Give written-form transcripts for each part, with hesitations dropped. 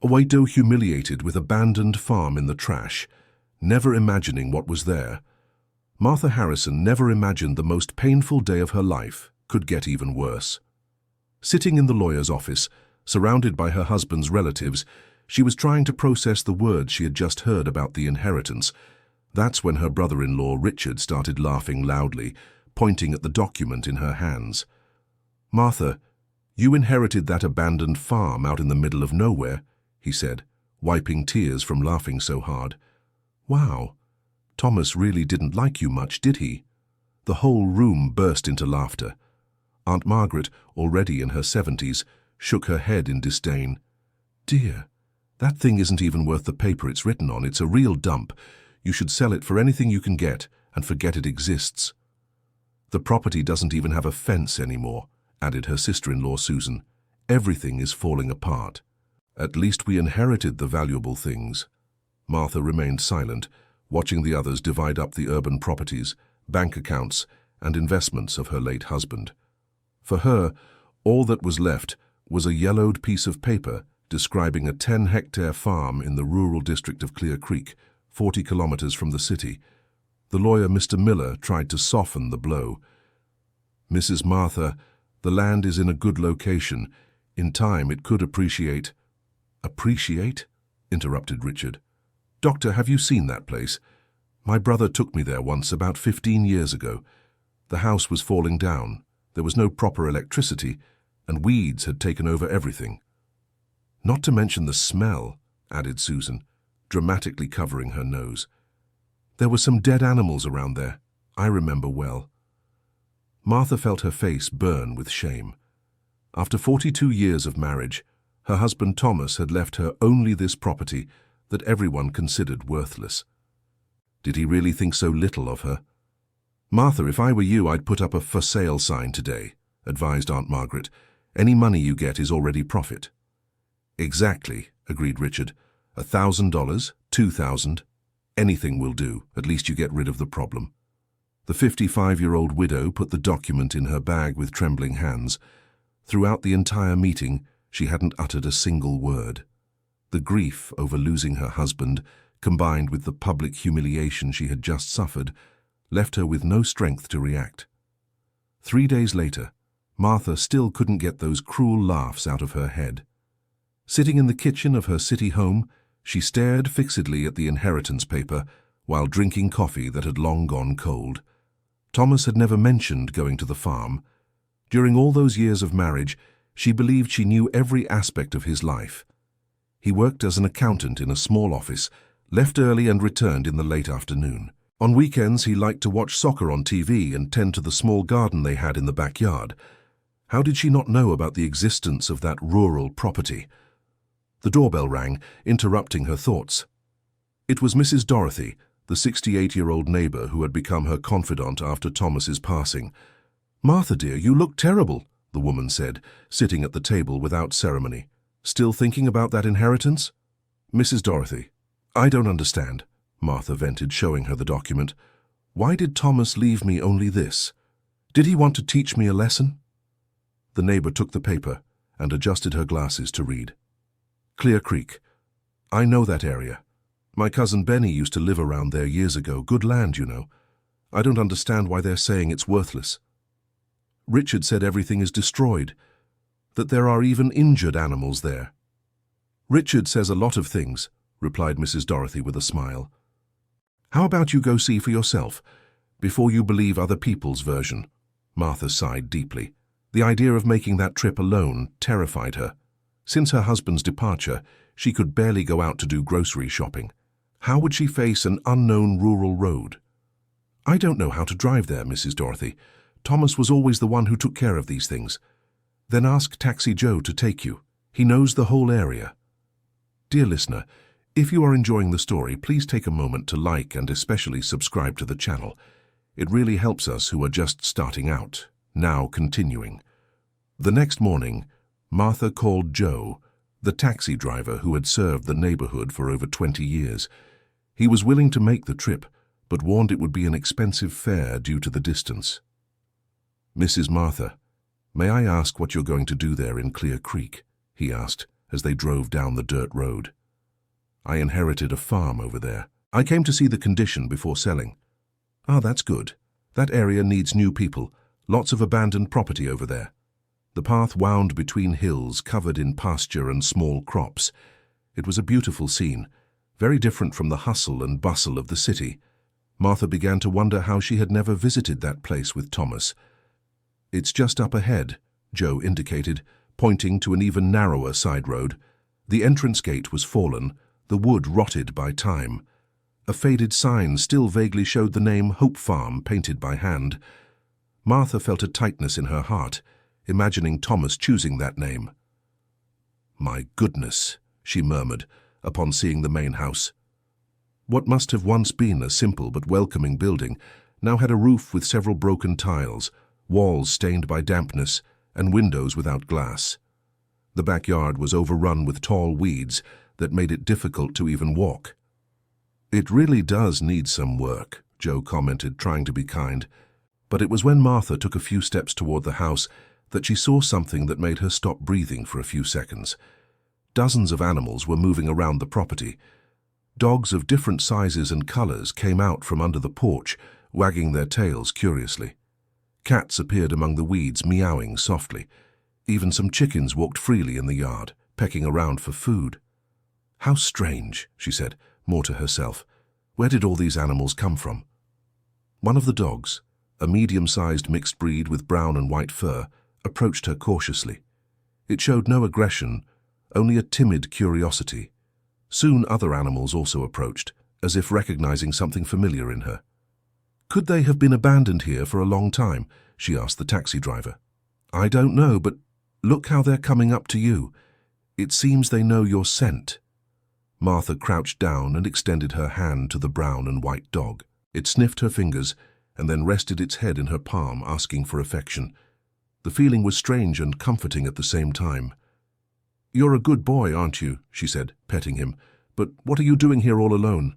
A widow humiliated with abandoned farm in the trash, never imagining what was there. Martha Harrison never imagined the most painful day of her life could get even worse. Sitting in the lawyer's office, surrounded by her husband's relatives, she was trying to process the words she had just heard about the inheritance. That's when her brother-in-law Richard started laughing loudly, pointing at the document in her hands. "Martha, you inherited that abandoned farm out in the middle of nowhere," he said, wiping tears from laughing so hard. "Wow, Thomas really didn't like you much, did he?" The whole room burst into laughter. Aunt Margaret, already in her 70s, shook her head in disdain. "Dear, that thing isn't even worth the paper it's written on. It's a real dump. You should sell it for anything you can get and forget it exists." "The property doesn't even have a fence anymore," added her sister-in-law Susan. "Everything is falling apart." "At least we inherited the valuable things." Martha remained silent, watching the others divide up the urban properties, bank accounts, and investments of her late husband. For her, all that was left was a yellowed piece of paper describing a 10-hectare farm in the rural district of Clear Creek, 40 kilometers from the city. The lawyer, Mr. Miller, tried to soften the blow. "Mrs. Martha, the land is in a good location. In time, it could appreciate." "Appreciate?" interrupted Richard. "Doctor, have you seen that place? My brother took me there once about 15 years ago. The house was falling down. There was no proper electricity, and weeds had taken over everything." "Not to mention the smell," added Susan, dramatically covering her nose. "There were some dead animals around there. I remember well." Martha felt her face burn with shame. After 42 years of marriage, her husband Thomas had left her only this property that everyone considered worthless. Did he really think so little of her? "Martha, if I were you, I'd put up a for sale sign today," advised Aunt Margaret. "Any money you get is already profit." "Exactly," agreed Richard. $1,000, $2,000, anything will do. At least you get rid of the problem. The 55-year-old widow put the document in her bag with trembling hands. Throughout the entire meeting, she hadn't uttered a single word. The grief over losing her husband, combined with the public humiliation she had just suffered, left her with no strength to react. 3 days later, Martha still couldn't get those cruel laughs out of her head. Sitting in the kitchen of her city home, she stared fixedly at the inheritance paper while drinking coffee that had long gone cold. Thomas had never mentioned going to the farm. During all those years of marriage, she believed she knew every aspect of his life. He worked as an accountant in a small office, left early and returned in the late afternoon. On weekends, he liked to watch soccer on TV and tend to the small garden they had in the backyard. How did she not know about the existence of that rural property? The doorbell rang, interrupting her thoughts. It was Mrs. Dorothy, the 68-year-old neighbor who had become her confidant after Thomas's passing. "Martha, dear, you look terrible," the woman said, sitting at the table without ceremony. "Still thinking about that inheritance?" "Mrs. Dorothy, I don't understand," Martha vented, showing her the document. "Why did Thomas leave me only this? Did he want to teach me a lesson?" The neighbor took the paper and adjusted her glasses to read. "Clear Creek. I know that area. My cousin Benny used to live around there years ago. Good land, you know. I don't understand why they're saying it's worthless. Richard said everything is destroyed, that there are even injured animals there." "Richard says a lot of things," replied Mrs. Dorothy with a smile. "How about you go see for yourself, before you believe other people's version?" Martha sighed deeply. The idea of making that trip alone terrified her. Since her husband's departure, she could barely go out to do grocery shopping. How would she face an unknown rural road? "I don't know how to drive there, Mrs. Dorothy. Thomas was always the one who took care of these things." "Then ask Taxi Joe to take you. He knows the whole area." Dear listener, if you are enjoying the story, please take a moment to like and especially subscribe to the channel. It really helps us who are just starting out. Now continuing. The next morning, Martha called Joe, the taxi driver who had served the neighborhood for over 20 years. He was willing to make the trip, but warned it would be an expensive fare due to the distance. "Mrs. Martha, may I ask what you're going to do there in Clear Creek?" he asked, as they drove down the dirt road. "I inherited a farm over there. I came to see the condition before selling." "Ah, that's good. That area needs new people. Lots of abandoned property over there." The path wound between hills covered in pasture and small crops. It was a beautiful scene, very different from the hustle and bustle of the city. Martha began to wonder how she had never visited that place with Thomas. "It's just up ahead," Joe indicated, pointing to an even narrower side road. The entrance gate was fallen, the wood rotted by time. A faded sign still vaguely showed the name Hope Farm painted by hand. Martha felt a tightness in her heart, imagining Thomas choosing that name. "My goodness," she murmured upon seeing the main house. What must have once been a simple but welcoming building now had a roof with several broken tiles, walls stained by dampness, and windows without glass. The backyard was overrun with tall weeds that made it difficult to even walk. "It really does need some work," Joe commented, trying to be kind. But it was when Martha took a few steps toward the house that she saw something that made her stop breathing for a few seconds. Dozens of animals were moving around the property. Dogs of different sizes and colors came out from under the porch, wagging their tails curiously. Cats appeared among the weeds, meowing softly. Even some chickens walked freely in the yard, pecking around for food. "How strange," she said, more to herself. "Where did all these animals come from?" One of the dogs, a medium-sized mixed breed with brown and white fur, approached her cautiously. It showed no aggression, only a timid curiosity. Soon other animals also approached, as if recognizing something familiar in her. "Could they have been abandoned here for a long time?" she asked the taxi driver. "I don't know, but look how they're coming up to you. It seems they know your scent." Martha crouched down and extended her hand to the brown and white dog. It sniffed her fingers and then rested its head in her palm, asking for affection. The feeling was strange and comforting at the same time. "You're a good boy, aren't you?" she said, petting him. "But what are you doing here all alone?"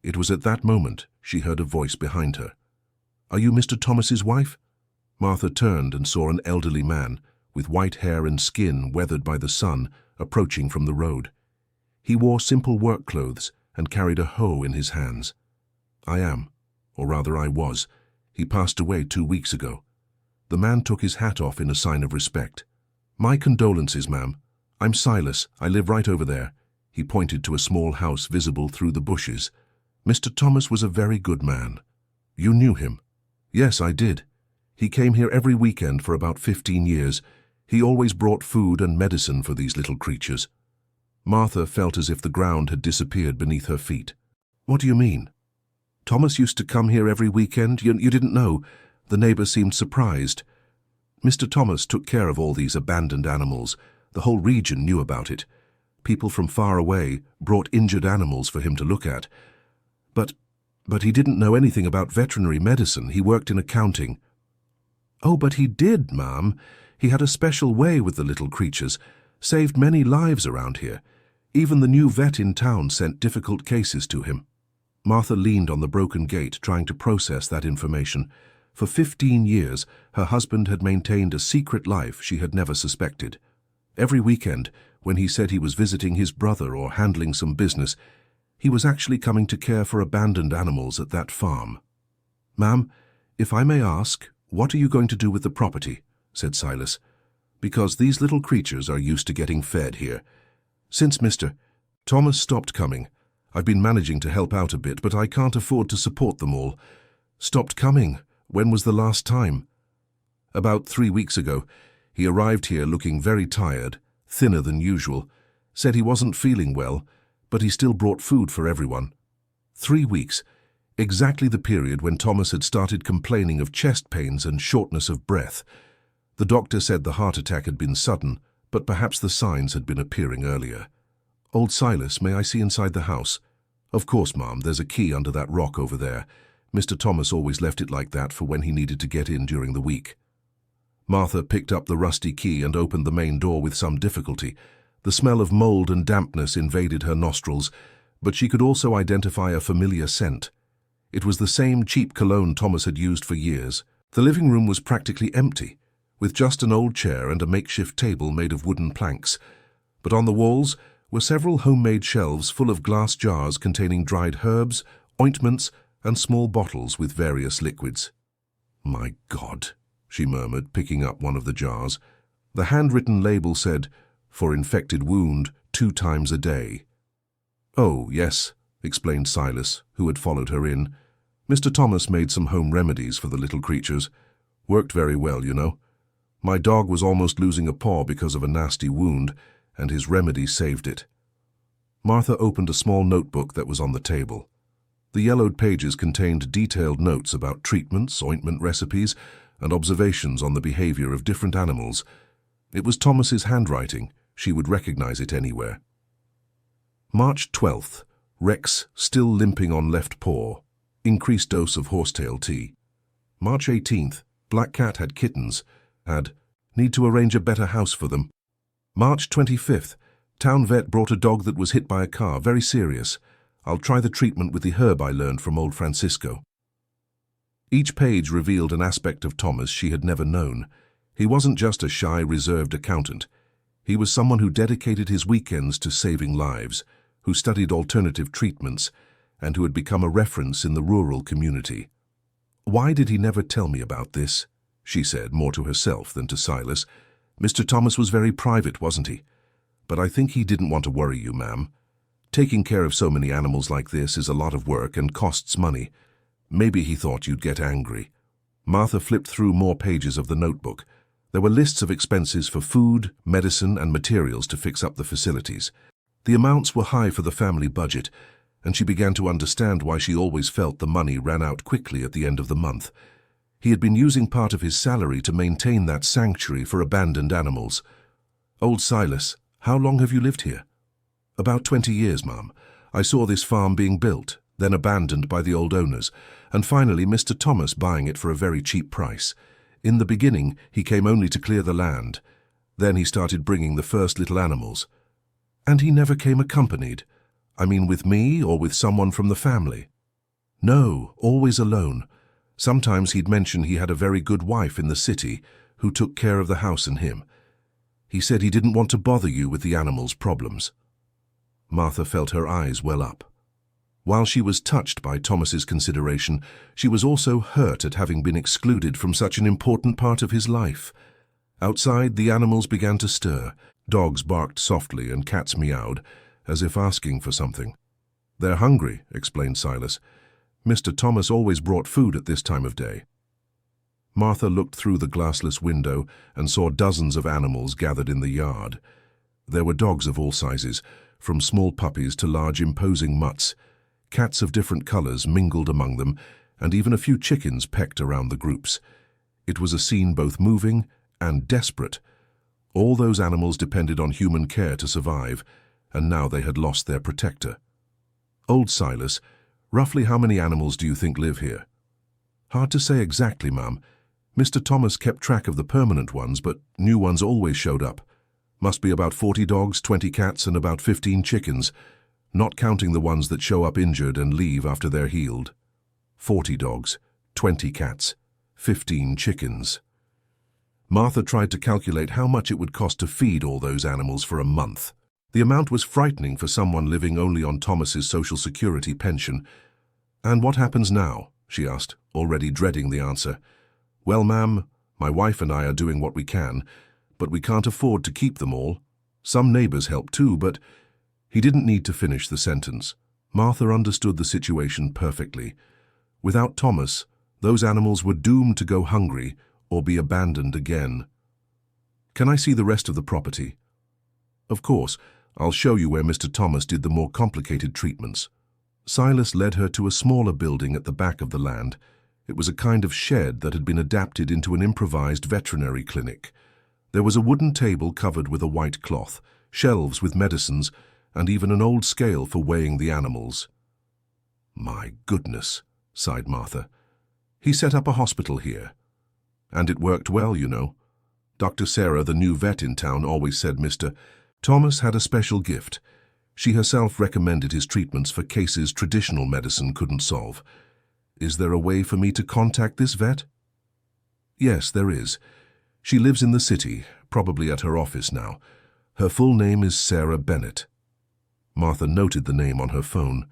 It was at that moment she heard a voice behind her. "Are you Mr. Thomas's wife?" Martha turned and saw an elderly man, with white hair and skin weathered by the sun, approaching from the road. He wore simple work clothes and carried a hoe in his hands. "I am, or rather I was. He passed away 2 weeks ago." The man took his hat off in a sign of respect. "My condolences, ma'am. I'm Silas. I live right over there." He pointed to a small house visible through the bushes. "Mr. Thomas was a very good man." "You knew him?" "Yes, I did. He came here every weekend for about 15 years. He always brought food and medicine for these little creatures." Martha felt as if the ground had disappeared beneath her feet. "What do you mean?" "Thomas used to come here every weekend? You didn't know?" The neighbor seemed surprised. "Mr. Thomas took care of all these abandoned animals. The whole region knew about it. People from far away brought injured animals for him to look at. But he didn't know anything about veterinary medicine. He worked in accounting." "Oh, but he did, ma'am. He had a special way with the little creatures. Saved many lives around here. Even the new vet in town sent difficult cases to him." Martha leaned on the broken gate, trying to process that information. For 15 years, her husband had maintained a secret life she had never suspected. Every weekend, when he said he was visiting his brother or handling some business, he was actually coming to care for abandoned animals at that farm. "Ma'am, if I may ask, what are you going to do with the property?" said Silas. "Because these little creatures are used to getting fed here. Since Mr. Thomas stopped coming, I've been managing to help out a bit, but I can't afford to support them all." "Stopped coming? When was the last time?" "About 3 weeks ago. He arrived here looking very tired, thinner than usual. Said he wasn't feeling well, but he still brought food for everyone." 3 weeks, exactly the period when Thomas had started complaining of chest pains and shortness of breath. The doctor said the heart attack had been sudden, but perhaps the signs had been appearing earlier. "Old Silas, may I see inside the house?" "Of course, Ma'am. There's a key under that rock over there. Mr. Thomas always left it like that for when he needed to get in during the week." Martha picked up the rusty key and opened the main door with some difficulty. The smell of mold and dampness invaded her nostrils, but she could also identify a familiar scent. It was the same cheap cologne Thomas had used for years. The living room was practically empty, with just an old chair and a makeshift table made of wooden planks. But on the walls were several homemade shelves full of glass jars containing dried herbs, ointments, and small bottles with various liquids. "My God," she murmured, picking up one of the jars. The handwritten label said, "For infected wound, 2 times a day." "Oh, yes," explained Silas, who had followed her in. "Mr. Thomas made some home remedies for the little creatures. Worked very well, you know. My dog was almost losing a paw because of a nasty wound, and his remedy saved it." Martha opened a small notebook that was on the table. The yellowed pages contained detailed notes about treatments, ointment recipes, and observations on the behavior of different animals. It was Thomas's handwriting. She would recognize it anywhere. March 12th. Rex still limping on left paw. Increased dose of horsetail tea. March 18th. Black cat had kittens. Need to arrange a better house for them. March 25th. Town vet brought a dog that was hit by a car, very serious. I'll try the treatment with the herb I learned from old Francisco. Each page revealed an aspect of Thomas she had never known. He wasn't just a shy, reserved accountant. He was someone who dedicated his weekends to saving lives, who studied alternative treatments, and who had become a reference in the rural community. "Why did he never tell me about this?" she said, more to herself than to Silas. "Mr. Thomas was very private, wasn't he? But I think he didn't want to worry you, ma'am. Taking care of so many animals like this is a lot of work and costs money. Maybe he thought you'd get angry." Martha flipped through more pages of the notebook. There were lists of expenses for food, medicine, and materials to fix up the facilities. The amounts were high for the family budget, and she began to understand why she always felt the money ran out quickly at the end of the month. He had been using part of his salary to maintain that sanctuary for abandoned animals. "Old Silas, how long have you lived here?" "About 20 years, ma'am. I saw this farm being built, then abandoned by the old owners, and finally Mr. Thomas buying it for a very cheap price. In the beginning, he came only to clear the land. Then he started bringing the first little animals." "And he never came accompanied? I mean with me or with someone from the family?" "No, always alone. Sometimes he'd mention he had a very good wife in the city who took care of the house and him. He said he didn't want to bother you with the animals' problems." Martha felt her eyes well up. While she was touched by Thomas's consideration, she was also hurt at having been excluded from such an important part of his life. Outside, the animals began to stir. Dogs barked softly and cats meowed, as if asking for something. "They're hungry," explained Silas. "Mr. Thomas always brought food at this time of day." Martha looked through the glassless window and saw dozens of animals gathered in the yard. There were dogs of all sizes, from small puppies to large imposing mutts. Cats of different colors mingled among them, and even a few chickens pecked around the groups. It was a scene both moving and desperate. All those animals depended on human care to survive, and now they had lost their protector. "Old Silas, roughly how many animals do you think live here?" "Hard to say exactly, ma'am. Mr. Thomas kept track of the permanent ones, but new ones always showed up. Must be about 40 dogs, 20 cats, and about 15 chickens, not counting the ones that show up injured and leave after they're healed. 40 dogs, 20 cats, 15 chickens." Martha tried to calculate how much it would cost to feed all those animals for a month. The amount was frightening for someone living only on Thomas's Social Security pension. "And what happens now?" she asked, already dreading the answer. "Well, ma'am, my wife and I are doing what we can, but we can't afford to keep them all. Some neighbors help too, but—" He didn't need to finish the sentence. Martha understood the situation perfectly. Without Thomas, those animals were doomed to go hungry or be abandoned again. "Can I see the rest of the property?" "Of course. I'll show you where Mr. Thomas did the more complicated treatments." Silas led her to a smaller building at the back of the land. It was a kind of shed that had been adapted into an improvised veterinary clinic. There was a wooden table covered with a white cloth, shelves with medicines, and even an old scale for weighing the animals. "My goodness," sighed Martha. "He set up a hospital here. And it worked well, you know. Dr. Sarah, the new vet in town, always said Mr. Thomas had a special gift. She herself recommended his treatments for cases traditional medicine couldn't solve. Is there a way for me to contact this vet?" "Yes, there is. She lives in the city, probably at her office now. Her full name is Sarah Bennett. Martha noted the name on her phone.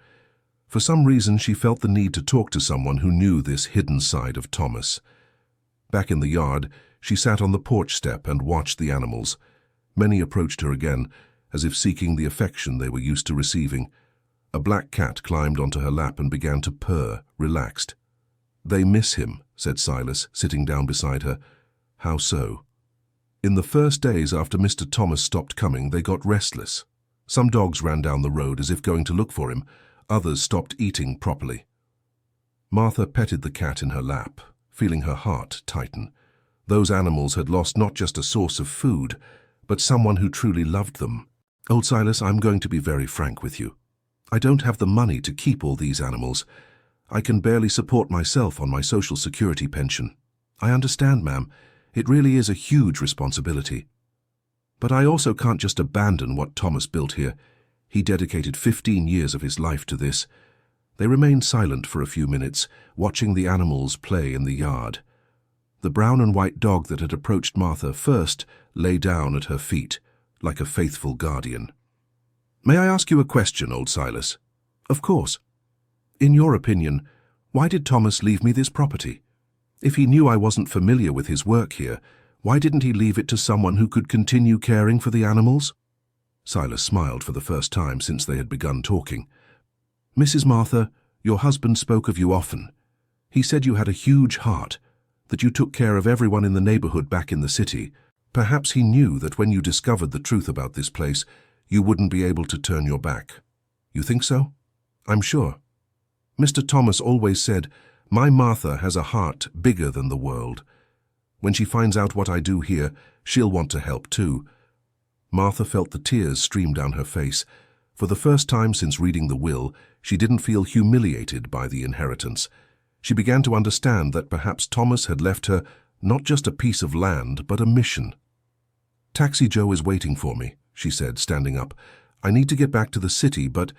For some reason, she felt the need to talk to someone who knew this hidden side of Thomas. Back in the yard, she sat on the porch step and watched the animals. Many approached her again, as if seeking the affection they were used to receiving. A black cat climbed onto her lap and began to purr, relaxed. "They miss him," said Silas, sitting down beside her. "How so?" "In the first days after Mr. Thomas stopped coming, they got restless. Some dogs ran down the road as if going to look for him. Others stopped eating properly." Martha petted the cat in her lap, feeling her heart tighten. Those animals had lost not just a source of food, but someone who truly loved them. "Old Silas, I'm going to be very frank with you. I don't have the money to keep all these animals. I can barely support myself on my Social Security pension. I understand, ma'am. It really is a huge responsibility. But I also can't just abandon what Thomas built here. He dedicated 15 years of his life to this." They remained silent for a few minutes, watching the animals play in the yard. The brown and white dog that had approached Martha first lay down at her feet, like a faithful guardian. "May I ask you a question, old Silas?" "Of course." "In your opinion, why did Thomas leave me this property? If he knew I wasn't familiar with his work here, why didn't he leave it to someone who could continue caring for the animals?" Silas smiled for the first time since they had begun talking. "Mrs. Martha, your husband spoke of you often. He said you had a huge heart, that you took care of everyone in the neighborhood back in the city. Perhaps he knew that when you discovered the truth about this place, you wouldn't be able to turn your back. You think so?" "I'm sure. Mr. Thomas always said, 'My Martha has a heart bigger than the world. When she finds out what I do here, she'll want to help too.'" Martha felt the tears stream down her face. For the first time since reading the will, she didn't feel humiliated by the inheritance. She began to understand that perhaps Thomas had left her not just a piece of land, but a mission. "Taxi Joe is waiting for me," she said, standing up. "I need to get back to the city, but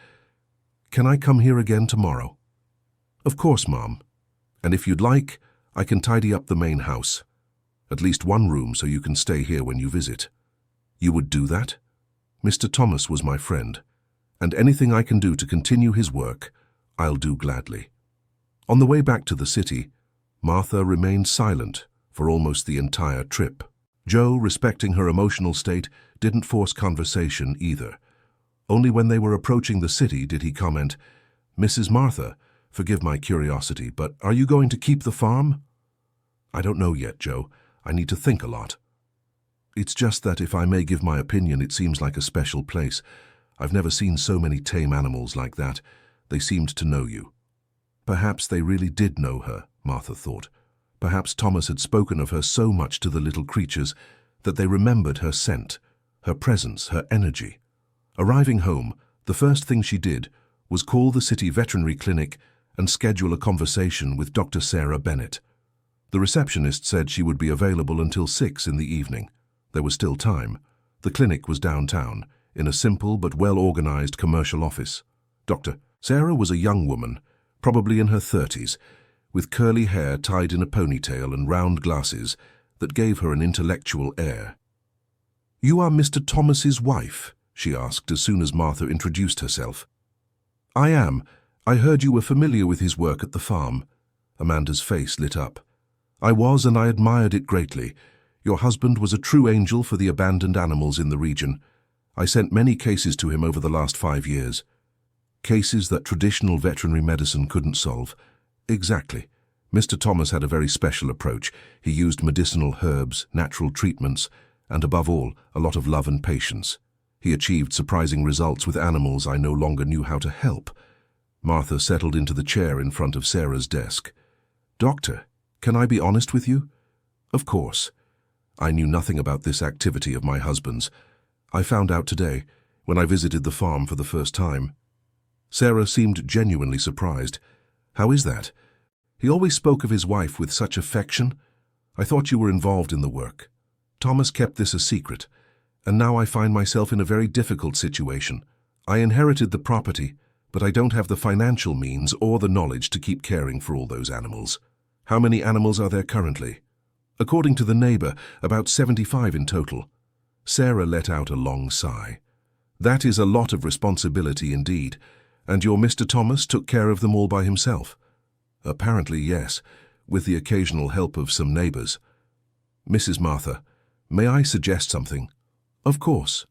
can I come here again tomorrow?" "Of course, Mom. And if you'd like, I can tidy up the main house. At least one room so you can stay here when you visit." "You would do that?" "Mr. Thomas was my friend, and anything I can do to continue his work, I'll do gladly." On the way back to the city, Martha remained silent for almost the entire trip. Joe, respecting her emotional state, didn't force conversation either. Only when they were approaching the city did he comment, "Mrs. Martha, forgive my curiosity, but are you going to keep the farm?" "I don't know yet, Joe. I need to think a lot. It's just that if I may give my opinion, it seems like a special place. I've never seen so many tame animals like that. They seemed to know you." Perhaps they really did know her, Martha thought. Perhaps Thomas had spoken of her so much to the little creatures that they remembered her scent, her presence, her energy. Arriving home, the first thing she did was call the city veterinary clinic and schedule a conversation with Dr. Sarah Bennett. The receptionist said she would be available until 6 in the evening. There was still time. The clinic was downtown, in a simple but well-organized commercial office. Dr. Sarah was a young woman, probably in her 30s, with curly hair tied in a ponytail and round glasses that gave her an intellectual air. "You are Mr. Thomas's wife?" she asked as soon as Martha introduced herself. "I am. I heard you were familiar with his work at the farm." Amanda's face lit up. "I was, and I admired it greatly. Your husband was a true angel for the abandoned animals in the region. I sent many cases to him over the last 5 years. Cases that traditional veterinary medicine couldn't solve." "Exactly. Mr. Thomas had a very special approach. He used medicinal herbs, natural treatments, and above all, a lot of love and patience. He achieved surprising results with animals I no longer knew how to help." Martha settled into the chair in front of Sarah's desk. "Doctor, can I be honest with you?" "Of course. I knew nothing about this activity of my husband's. I found out today, when I visited the farm for the first time." Sarah seemed genuinely surprised. "How is that? He always spoke of his wife with such affection. I thought you were involved in the work. Thomas kept this a secret, and now I find myself in a very difficult situation. I inherited the property, but I don't have the financial means or the knowledge to keep caring for all those animals." "How many animals are there currently?" "According to the neighbor, about 75 in total. Sarah let out a long sigh. That is a lot of responsibility indeed. And your Mr. Thomas took care of them all by himself? Apparently, yes, with the occasional help of some neighbors. Mrs. Martha, may I suggest something? Of course.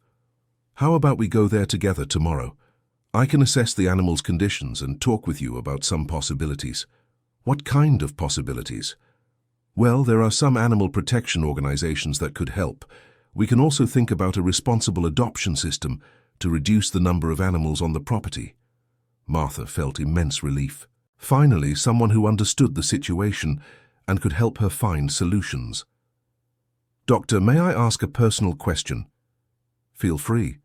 How about we go there together tomorrow? I can assess the animals' conditions and talk with you about some possibilities. What kind of possibilities? Well, there are some animal protection organizations that could help. We can also think about a responsible adoption system to reduce the number of animals on the property. Martha felt immense relief. Finally, someone who understood the situation and could help her find solutions. Doctor, may I ask a personal question? Feel free.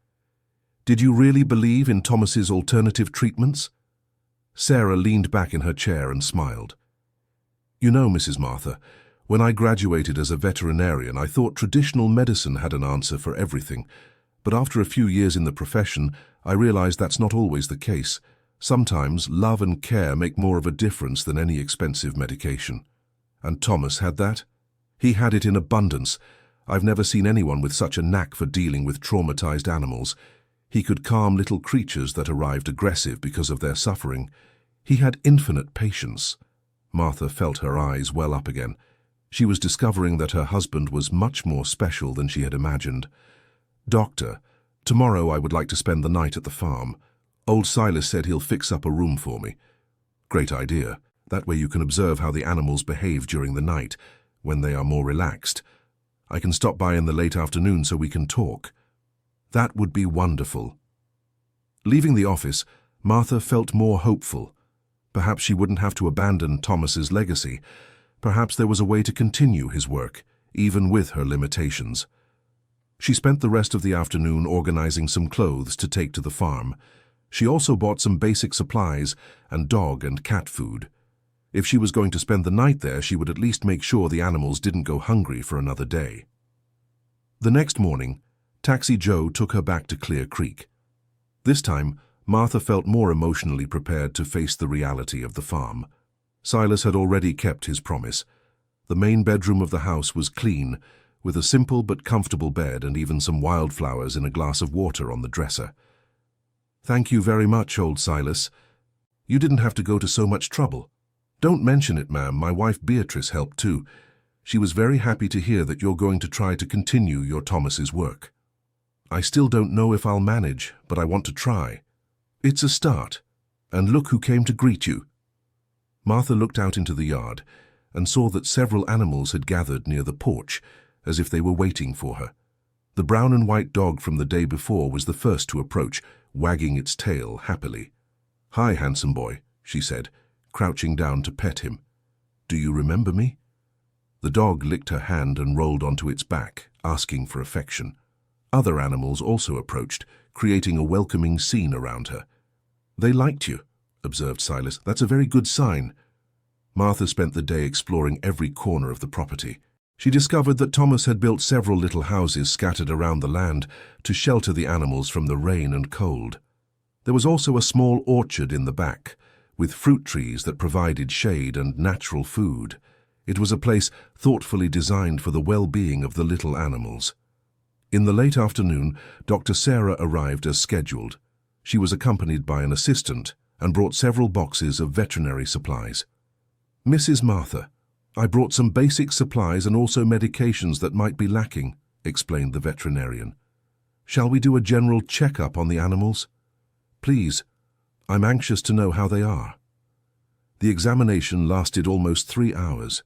Did you really believe in Thomas's alternative treatments? Sarah leaned back in her chair and smiled. You know, Mrs. Martha, when I graduated as a veterinarian, I thought traditional medicine had an answer for everything. But after a few years in the profession, I realized that's not always the case. Sometimes love and care make more of a difference than any expensive medication. And Thomas had that? He had it in abundance. I've never seen anyone with such a knack for dealing with traumatized animals. He could calm little creatures that arrived aggressive because of their suffering. He had infinite patience. Martha felt her eyes well up again. She was discovering that her husband was much more special than she had imagined. Doctor, tomorrow I would like to spend the night at the farm. Old Silas said he'll fix up a room for me. Great idea. That way you can observe how the animals behave during the night, when they are more relaxed. I can stop by in the late afternoon so we can talk. That would be wonderful. Leaving the office, Martha felt more hopeful. Perhaps she wouldn't have to abandon Thomas's legacy. Perhaps there was a way to continue his work, even with her limitations. She spent the rest of the afternoon organizing some clothes to take to the farm. She also bought some basic supplies and dog and cat food. If she was going to spend the night there, she would at least make sure the animals didn't go hungry for another day. The next morning, Taxi Joe took her back to Clear Creek. This time, Martha felt more emotionally prepared to face the reality of the farm. Silas had already kept his promise. The main bedroom of the house was clean, with a simple but comfortable bed and even some wildflowers in a glass of water on the dresser. Thank you very much, old Silas. You didn't have to go to so much trouble. Don't mention it, ma'am. My wife Beatrice helped too. She was very happy to hear that you're going to try to continue your Thomas's work. I still don't know if I'll manage, but I want to try. It's a start. And look who came to greet you. Martha looked out into the yard and saw that several animals had gathered near the porch, as if they were waiting for her. The brown and white dog from the day before was the first to approach, wagging its tail happily. Hi, handsome boy, she said, crouching down to pet him. Do you remember me? The dog licked her hand and rolled onto its back, asking for affection. Other animals also approached, creating a welcoming scene around her. They liked you, observed Silas. That's a very good sign. Martha spent the day exploring every corner of the property. She discovered that Thomas had built several little houses scattered around the land to shelter the animals from the rain and cold. There was also a small orchard in the back, with fruit trees that provided shade and natural food. It was a place thoughtfully designed for the well-being of the little animals. In the late afternoon, Dr. Sarah arrived as scheduled. She was accompanied by an assistant and brought several boxes of veterinary supplies. Mrs. Martha, I brought some basic supplies and also medications that might be lacking, explained the veterinarian. Shall we do a general check-up on the animals? Please, I'm anxious to know how they are. The examination lasted almost 3 hours.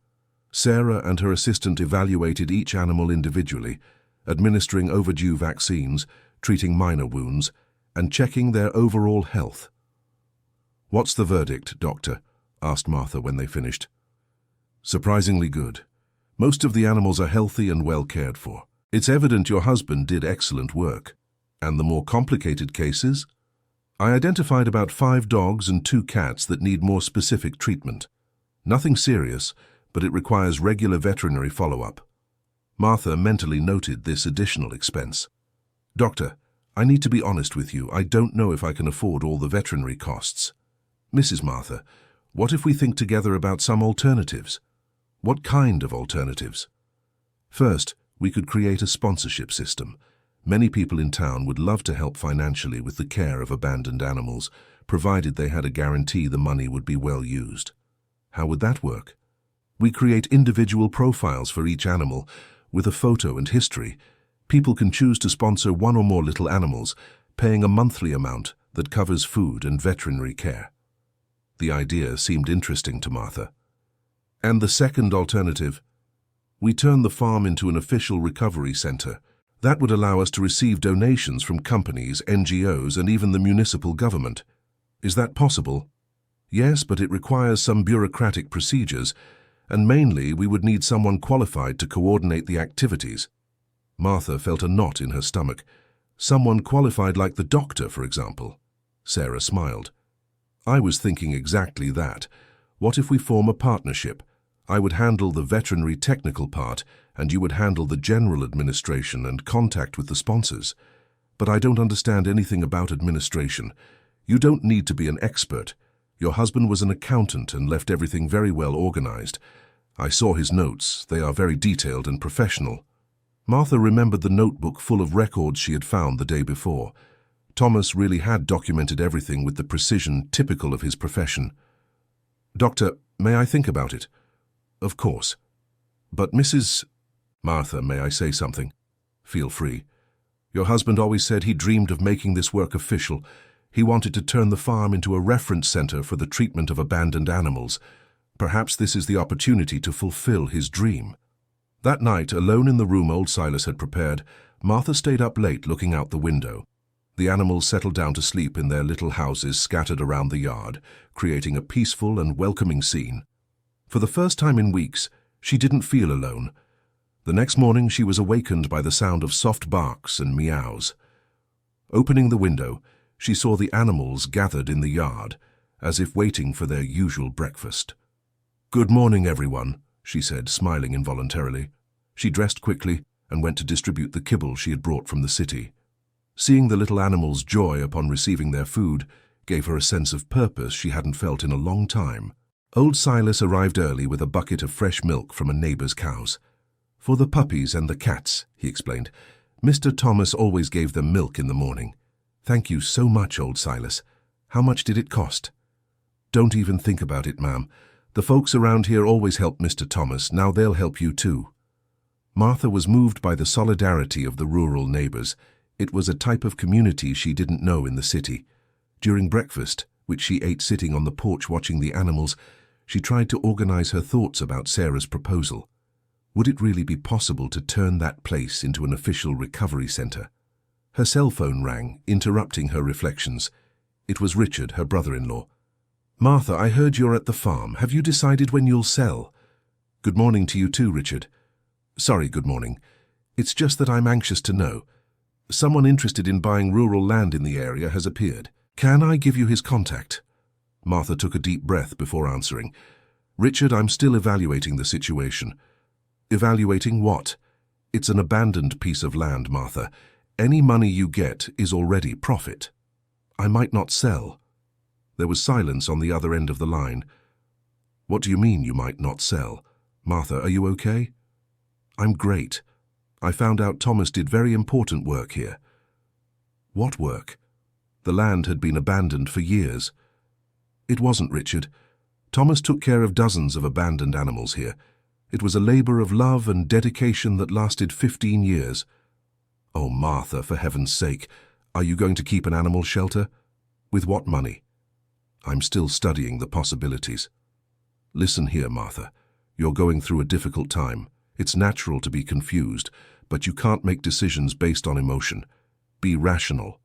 Sarah and her assistant evaluated each animal individually, administering overdue vaccines, treating minor wounds, and checking their overall health. What's the verdict, doctor? Asked Martha when they finished. Surprisingly good. Most of the animals are healthy and well cared for. It's evident your husband did excellent work. And the more complicated cases? I identified about 5 dogs and 2 cats that need more specific treatment. Nothing serious, but it requires regular veterinary follow-up. Martha mentally noted this additional expense. Doctor, I need to be honest with you. I don't know if I can afford all the veterinary costs. Mrs. Martha, what if we think together about some alternatives? What kind of alternatives? First, we could create a sponsorship system. Many people in town would love to help financially with the care of abandoned animals, provided they had a guarantee the money would be well used. How would that work? We create individual profiles for each animal, with a photo and history. People can choose to sponsor one or more little animals, paying a monthly amount that covers food and veterinary care. The idea seemed interesting to Martha. And the second alternative? We turn the farm into an official recovery center. That would allow us to receive donations from companies, NGOs, and even the municipal government. Is that possible? Yes, but it requires some bureaucratic procedures, and mainly we would need someone qualified to coordinate the activities. Martha felt a knot in her stomach. Someone qualified like the doctor, for example. Sarah smiled. I was thinking exactly that. What if we form a partnership? I would handle the veterinary technical part, and you would handle the general administration and contact with the sponsors. But I don't understand anything about administration. You don't need to be an expert. Your husband was an accountant and left everything very well organized. I saw his notes. They are very detailed and professional. Martha remembered the notebook full of records she had found the day before. Thomas really had documented everything with the precision typical of his profession. Doctor, may I think about it? Of course. But Mrs. Martha, may I say something? Feel free. Your husband always said he dreamed of making this work official. He wanted to turn the farm into a reference center for the treatment of abandoned animals. Perhaps this is the opportunity to fulfill his dream. That night, alone in the room old Silas had prepared, Martha stayed up late looking out the window. The animals settled down to sleep in their little houses scattered around the yard, creating a peaceful and welcoming scene. For the first time in weeks, she didn't feel alone. The next morning she was awakened by the sound of soft barks and meows. Opening the window, she saw the animals gathered in the yard, as if waiting for their usual breakfast. "Good morning, everyone," she said, smiling involuntarily. She dressed quickly and went to distribute the kibble she had brought from the city. Seeing the little animals' joy upon receiving their food gave her a sense of purpose she hadn't felt in a long time. Old Silas arrived early with a bucket of fresh milk from a neighbor's cows. "For the puppies and the cats," he explained. "Mr. Thomas always gave them milk in the morning." "Thank you so much, old Silas. How much did it cost?" "Don't even think about it, ma'am. The folks around here always help Mr. Thomas. Now they'll help you too." Martha was moved by the solidarity of the rural neighbors. It was a type of community she didn't know in the city. During breakfast, which she ate sitting on the porch watching the animals, she tried to organize her thoughts about Sarah's proposal. Would it really be possible to turn that place into an official recovery center? Her cell phone rang, interrupting her reflections. It was Richard, her brother-in-law. "Martha, I heard you're at the farm. Have you decided when you'll sell?" "Good morning to you too, Richard." "Sorry, good morning. It's just that I'm anxious to know. Someone interested in buying rural land in the area has appeared. Can I give you his contact?" Martha took a deep breath before answering. "Richard, I'm still evaluating the situation." "Evaluating what?" "It's an abandoned piece of land, Martha. Any money you get is already profit." "I might not sell." There was silence on the other end of the line. "What do you mean you might not sell? Martha, are you okay?" "I'm great. I found out Thomas did very important work here." "What work?" "The land had been abandoned for years." "It wasn't, Richard. Thomas took care of dozens of abandoned animals here. It was a labor of love and dedication that lasted 15 years. "Oh, Martha, for heaven's sake, are you going to keep an animal shelter? With what money?" "I'm still studying the possibilities." "Listen here, Martha. You're going through a difficult time. It's natural to be confused, but you can't make decisions based on emotion. Be rational."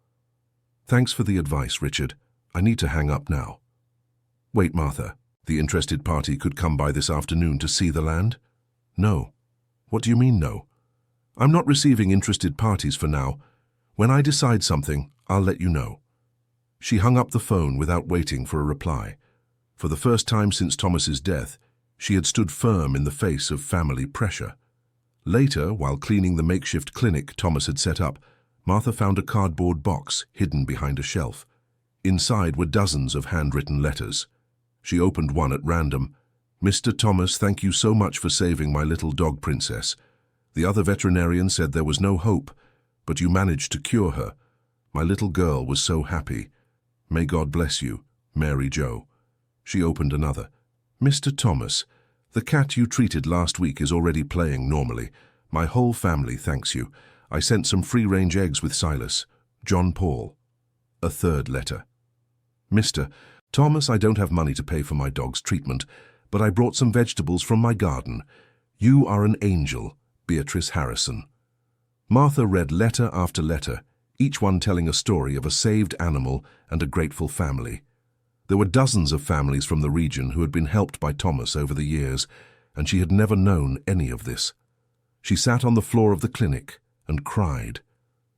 "Thanks for the advice, Richard. I need to hang up now." "Wait, Martha. The interested party could come by this afternoon to see the land?" "No." "What do you mean, no?" "I'm not receiving interested parties for now. When I decide something, I'll let you know." She hung up the phone without waiting for a reply. For the first time since Thomas's death, she had stood firm in the face of family pressure. Later, while cleaning the makeshift clinic Thomas had set up, Martha found a cardboard box hidden behind a shelf. Inside were dozens of handwritten letters. She opened one at random. "Mr. Thomas, thank you so much for saving my little dog princess. The other veterinarian said there was no hope, But you managed to cure her. My little girl was so happy. May God bless you, Mary Jo." She opened another. "Mr. Thomas, the cat you treated last week is already playing normally. My whole family thanks you. I sent some free-range eggs with Silas. John Paul." A third letter. "Mr. Thomas, I don't have money to pay for my dog's treatment, but I brought some vegetables from my garden. You are an angel, Beatrice Harrison." Martha read letter after letter, each one telling a story of a saved animal and a grateful family. There were dozens of families from the region who had been helped by Thomas over the years, and she had never known any of this. She sat on the floor of the clinic and cried.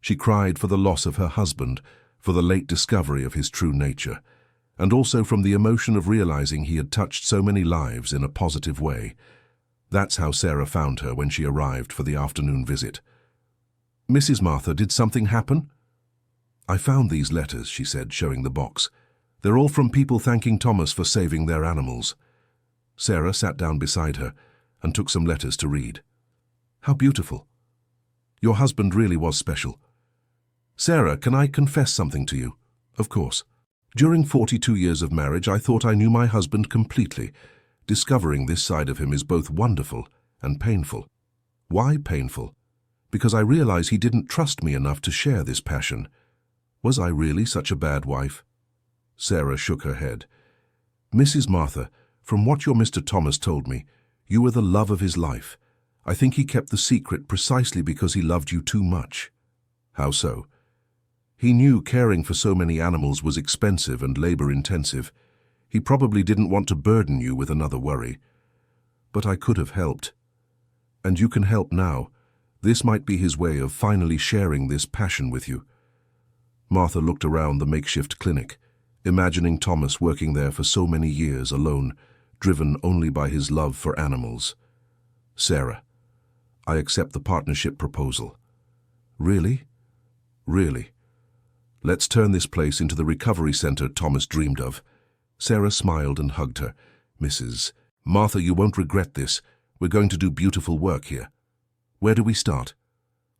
She cried for the loss of her husband, for the late discovery of his true nature, and also from the emotion of realizing he had touched so many lives in a positive way. That's how Sarah found her when she arrived for the afternoon visit. "Mrs. Martha, did something happen?" "I found these letters," she said, showing the box. "They're all from people thanking Thomas for saving their animals." Sarah sat down beside her and took some letters to read. "How beautiful. Your husband really was special. Sarah, can I confess something to you?" "Of course. During 42 years of marriage, I thought I knew my husband completely. Discovering this side of him is both wonderful and painful." "Why painful?" "Because I realize he didn't trust me enough to share this passion." "Was I really such a bad wife?" Sarah shook her head. "Mrs. Martha, from what your Mr. Thomas told me, you were the love of his life. I think he kept the secret precisely because he loved you too much." "How so?" "He knew caring for so many animals was expensive and labor-intensive. He probably didn't want to burden you with another worry. But I could have helped. And you can help now. This might be his way of finally sharing this passion with you." Martha looked around the makeshift clinic, imagining Thomas working there for so many years alone, driven only by his love for animals. "Sarah, I accept the partnership proposal." "Really? Really? Let's turn this place into the recovery center Thomas dreamed of." Sarah smiled and hugged her. "Mrs. Martha, you won't regret this. We're going to do beautiful work here. Where do we start?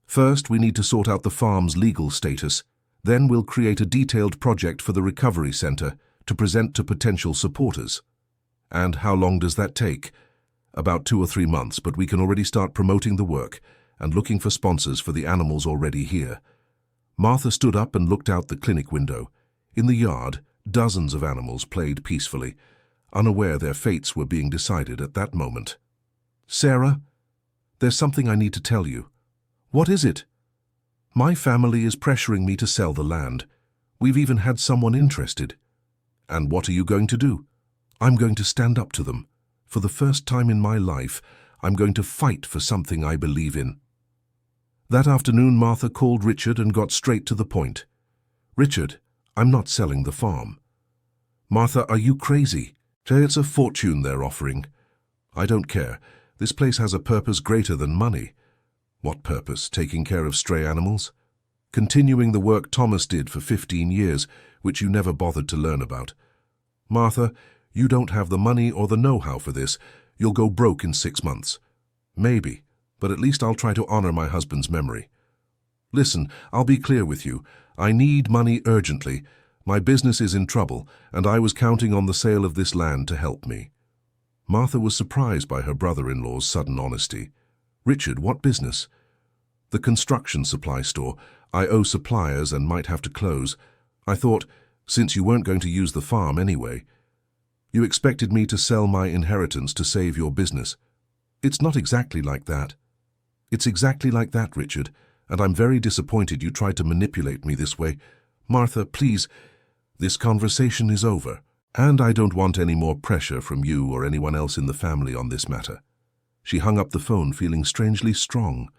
First, we need to sort out the farm's legal status. Then we'll create a detailed project for the recovery center to present to potential supporters." "And how long does that take?" "About 2 or 3 months, but we can already start promoting the work and looking for sponsors for the animals already here." Martha stood up and looked out the clinic window. In the yard, dozens of animals played peacefully, unaware their fates were being decided at that moment. "Sarah, there's something I need to tell you." "What is it?" "My family is pressuring me to sell the land. We've even had someone interested." "And what are you going to do?" "I'm going to stand up to them. For the first time in my life, I'm going to fight for something I believe in." That afternoon, Martha called Richard and got straight to the point. "Richard, I'm not selling the farm." "Martha, are you crazy? Say it's a fortune they're offering." "I don't care. This place has a purpose greater than money." "What purpose? Taking care of stray animals?" "Continuing the work Thomas did for 15 years, which you never bothered to learn about." "Martha, you don't have the money or the know-how for this. You'll go broke in 6 months." "Maybe, but at least I'll try to honor my husband's memory." "Listen, I'll be clear with you. I need money urgently. My business is in trouble, and I was counting on the sale of this land to help me." Martha was surprised by her brother-in-law's sudden honesty. "Richard, what business?" "The construction supply store. I owe suppliers and might have to close. I thought, since you weren't going to use the farm anyway." "You expected me to sell my inheritance to save your business." "It's not exactly like that." "It's exactly like that, Richard, and I'm very disappointed you tried to manipulate me this way. Martha, please, this conversation is over, and I don't want any more pressure from you or anyone else in the family on this matter." She hung up the phone feeling strangely strong.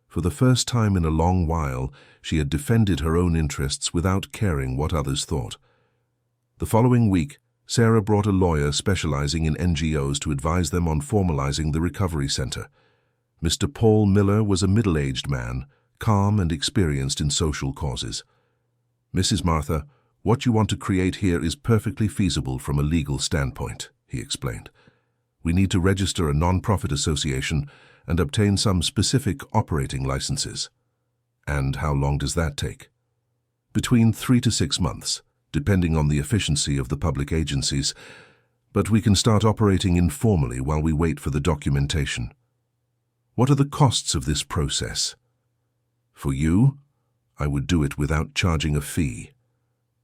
For the first time in a long while, she had defended her own interests without caring what others thought. The following week, Sarah brought a lawyer specializing in NGOs to advise them on formalizing the recovery center. Mr. Paul Miller was a middle-aged man, calm and experienced in social causes. "Mrs. Martha, what you want to create here is perfectly feasible from a legal standpoint," he explained. "We need to register a non-profit association and obtain some specific operating licenses." And how long does that take? Between 3 to 6 months, depending on the efficiency of the public agencies, but we can start operating informally while we wait for the documentation. What are the costs of this process? For you, I would do it without charging a fee.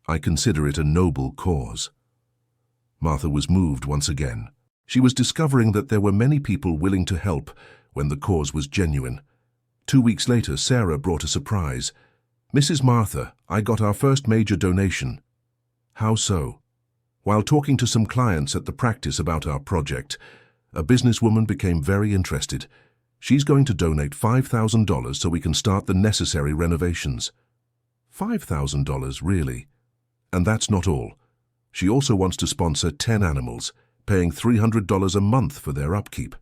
I consider it a noble cause. Martha was moved once again. She was discovering that there were many people willing to help when the cause was genuine. 2 weeks later, Sarah brought a surprise. "Mrs. Martha, I got our first major donation." "How so?" "While talking to some clients at the practice about our project, a businesswoman became very interested. She's going to donate $5,000 so we can start the necessary renovations." $5,000, really? And that's not all. She also wants to sponsor 10 animals, paying $300 a month for their upkeep.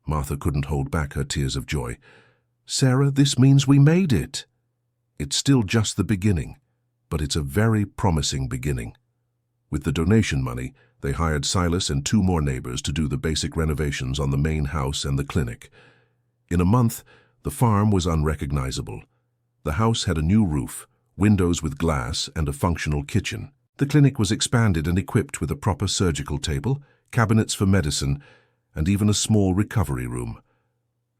Martha couldn't hold back her tears of joy. "Sarah, this means we made it." "It's still just the beginning, but it's a very promising beginning." With the donation money, they hired Silas and 2 more neighbors to do the basic renovations on the main house and the clinic. In a month, the farm was unrecognizable. The house had a new roof, windows with glass, and a functional kitchen. The clinic was expanded and equipped with a proper surgical table, cabinets for medicine, and even a small recovery room.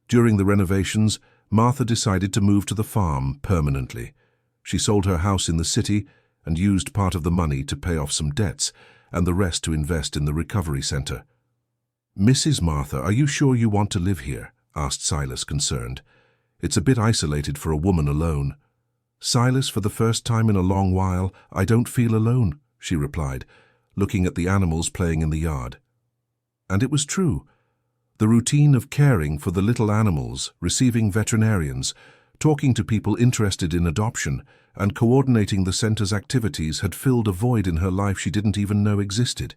During the renovations, Martha decided to move to the farm permanently. She sold her house in the city and used part of the money to pay off some debts and the rest to invest in the recovery center. "Mrs. Martha, are you sure you want to live here?" asked Silas, concerned. "It's a bit isolated for a woman alone." "Silas, for the first time in a long while, I don't feel alone," she replied, looking at the animals playing in the yard. And it was true. The routine of caring for the little animals, receiving veterinarians, talking to people interested in adoption, and coordinating the center's activities had filled a void in her life she didn't even know existed.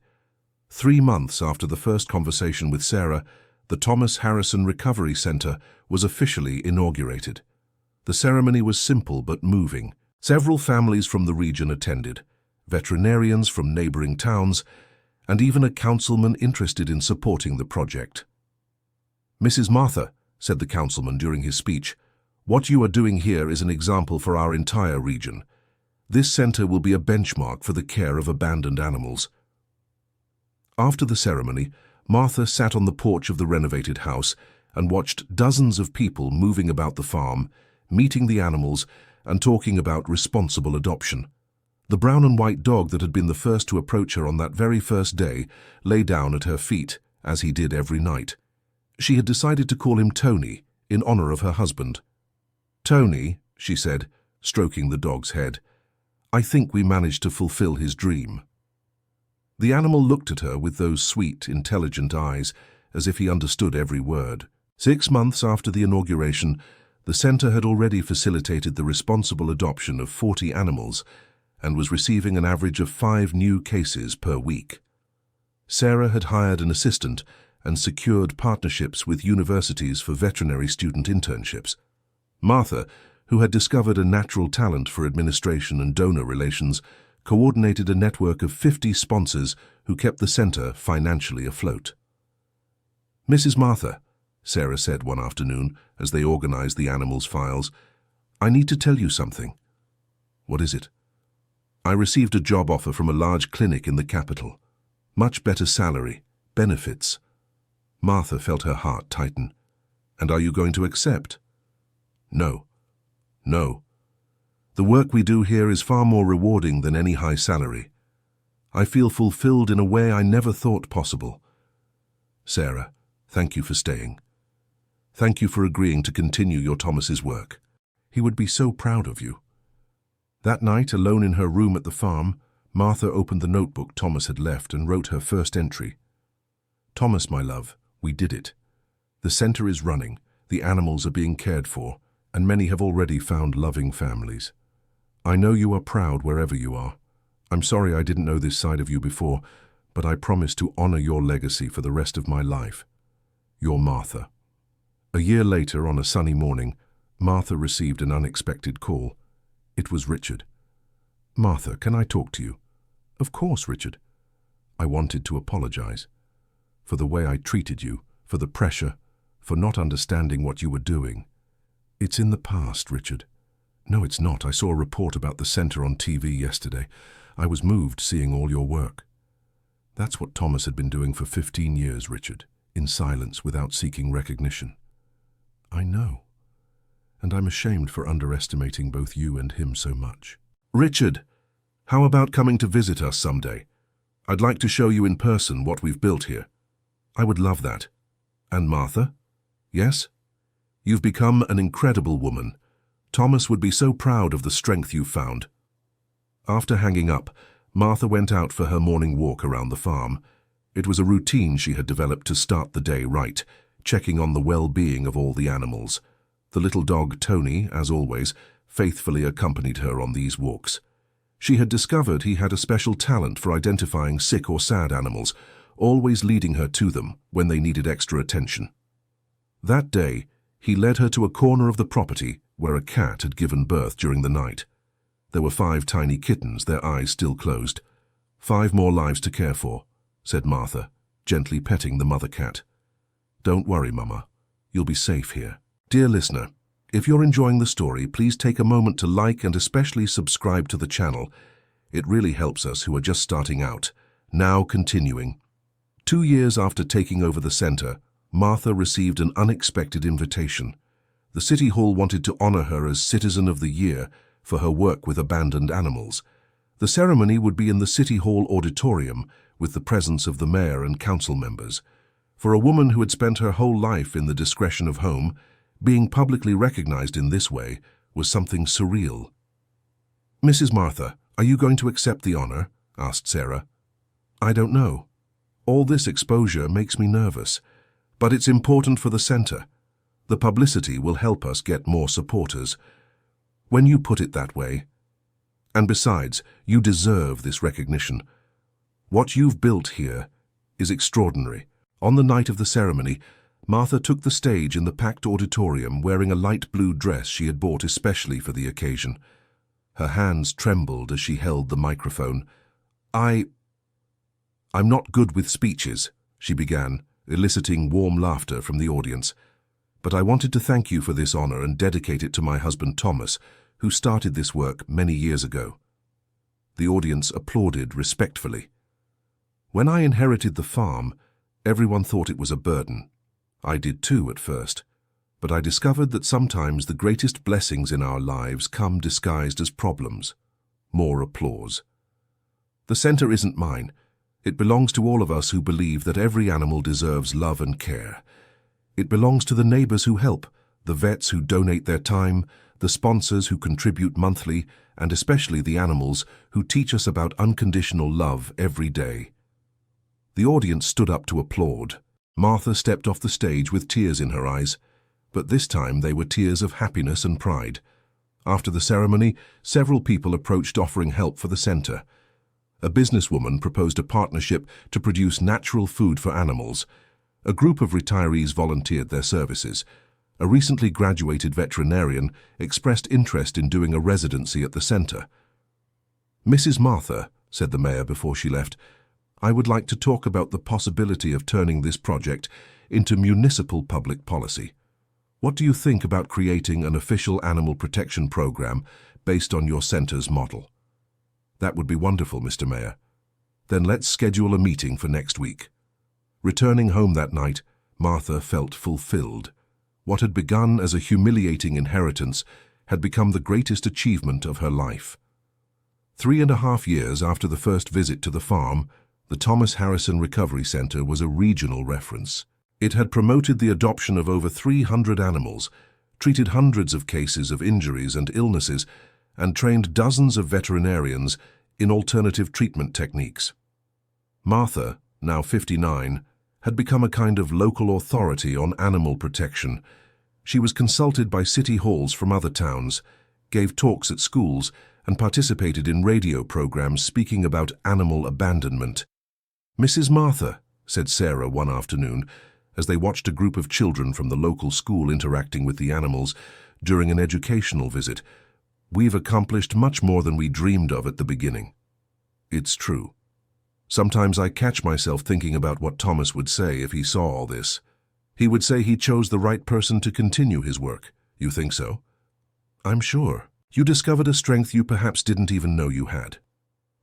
3 months after the first conversation with Sarah, the Thomas Harrison Recovery Center was officially inaugurated. The ceremony was simple but moving. Several families from the region attended, veterinarians from neighboring towns, and even a councilman interested in supporting the project. "Mrs. Martha," said the councilman during his speech, "what you are doing here is an example for our entire region. This center will be a benchmark for the care of abandoned animals." After the ceremony, Martha sat on the porch of the renovated house and watched dozens of people moving about the farm, meeting the animals, and talking about responsible adoption. The brown and white dog that had been the first to approach her on that very first day lay down at her feet, as he did every night. She had decided to call him Tony, in honor of her husband. "Tony," she said, stroking the dog's head, "I think we managed to fulfill his dream." The animal looked at her with those sweet, intelligent eyes, as if he understood every word. 6 months after the inauguration, the center had already facilitated the responsible adoption of 40 animals and was receiving an average of 5 new cases per week. Sarah had hired an assistant and secured partnerships with universities for veterinary student internships. Martha, who had discovered a natural talent for administration and donor relations, coordinated a network of 50 sponsors who kept the center financially afloat. "Mrs. Martha," Sarah said one afternoon as they organized the animals' files, "I need to tell you something." "What is it?" "I received a job offer from a large clinic in the capital. Much better salary, benefits." Martha felt her heart tighten. "And are you going to accept?" "No. No. The work we do here is far more rewarding than any high salary. I feel fulfilled in a way I never thought possible. Sarah, thank you for staying. Thank you for agreeing to continue your Thomas's work. He would be so proud of you." That night, alone in her room at the farm, Martha opened the notebook Thomas had left and wrote her first entry. "Thomas, my love, we did it. The center is running, the animals are being cared for, and many have already found loving families. I know you are proud wherever you are. I'm sorry I didn't know this side of you before, but I promise to honor your legacy for the rest of my life. Your Martha." A year later, on a sunny morning, Martha received an unexpected call. It was Richard. "Martha, can I talk to you?" "Of course, Richard." "I wanted to apologize for the way I treated you, for the pressure, for not understanding what you were doing. It's in the past, Richard. No, it's not. I saw a report about the center on TV yesterday. I was moved seeing all your work. That's what Thomas had been doing for 15 years, Richard, in silence without seeking recognition. I know. And I'm ashamed for underestimating both you and him so much. Richard, how about coming to visit us someday? I'd like to show you in person what we've built here. I would love that. And Martha? Yes? You've become an incredible woman. Thomas would be so proud of the strength you've found. After hanging up, Martha went out for her morning walk around the farm. It was a routine she had developed to start the day right, checking on the well-being of all the animals. The little dog Tony, as always, faithfully accompanied her on these walks. She had discovered he had a special talent for identifying sick or sad animals, always leading her to them when they needed extra attention. That day, he led her to a corner of the property where a cat had given birth during the night. There were 5 tiny kittens, their eyes still closed. 5 more lives to care for, said Martha, gently petting the mother cat. Don't worry, Mama. You'll be safe here. Dear listener, if you're enjoying the story, please take a moment to like and especially subscribe to the channel. It really helps us who are just starting out. Now continuing. 2 years after taking over the center, Martha received an unexpected invitation. The City Hall wanted to honor her as Citizen of the Year for her work with abandoned animals. The ceremony would be in the City Hall auditorium with the presence of the mayor and council members. For a woman who had spent her whole life in the discretion of home, being publicly recognized in this way was something surreal. Mrs. Martha, are you going to accept the honor? Asked Sarah. I don't know. All this exposure makes me nervous, but it's important for the center. The publicity will help us get more supporters. When you put it that way, and besides, you deserve this recognition. What you've built here is extraordinary. On the night of the ceremony, Martha took the stage in the packed auditorium wearing a light blue dress she had bought especially for the occasion. Her hands trembled as she held the microphone. I'm not good with speeches, she began, eliciting warm laughter from the audience. But I wanted to thank you for this honor and dedicate it to my husband Thomas, who started this work many years ago. The audience applauded respectfully. When I inherited the farm, everyone thought it was a burden. I did too at first, but I discovered that sometimes the greatest blessings in our lives come disguised as problems. More applause. The center isn't mine. It belongs to all of us who believe that every animal deserves love and care. It belongs to the neighbors who help, the vets who donate their time, the sponsors who contribute monthly, and especially the animals who teach us about unconditional love every day. The audience stood up to applaud. Martha stepped off the stage with tears in her eyes, but this time they were tears of happiness and pride. After the ceremony, several people approached offering help for the center. A businesswoman proposed a partnership to produce natural food for animals. A group of retirees volunteered their services. A recently graduated veterinarian expressed interest in doing a residency at the center. Mrs. Martha, said the mayor before she left, I would like to talk about the possibility of turning this project into municipal public policy. What do you think about creating an official animal protection program based on your center's model? That would be wonderful, Mr. Mayor. Then let's schedule a meeting for next week. Returning home that night, Martha felt fulfilled. What had begun as a humiliating inheritance had become the greatest achievement of her life. 3.5 years after the first visit to the farm, the Thomas Harrison Recovery Center was a regional reference. It had promoted the adoption of over 300 animals, treated hundreds of cases of injuries and illnesses, and trained dozens of veterinarians in alternative treatment techniques. Martha, now 59, had become a kind of local authority on animal protection. She was consulted by city halls from other towns, gave talks at schools, and participated in radio programs speaking about animal abandonment. Mrs. Martha, said Sarah one afternoon, as they watched a group of children from the local school interacting with the animals during an educational visit, we've accomplished much more than we dreamed of at the beginning. It's true. Sometimes I catch myself thinking about what Thomas would say if he saw all this. He would say he chose the right person to continue his work. You think so? I'm sure. You discovered a strength you perhaps didn't even know you had.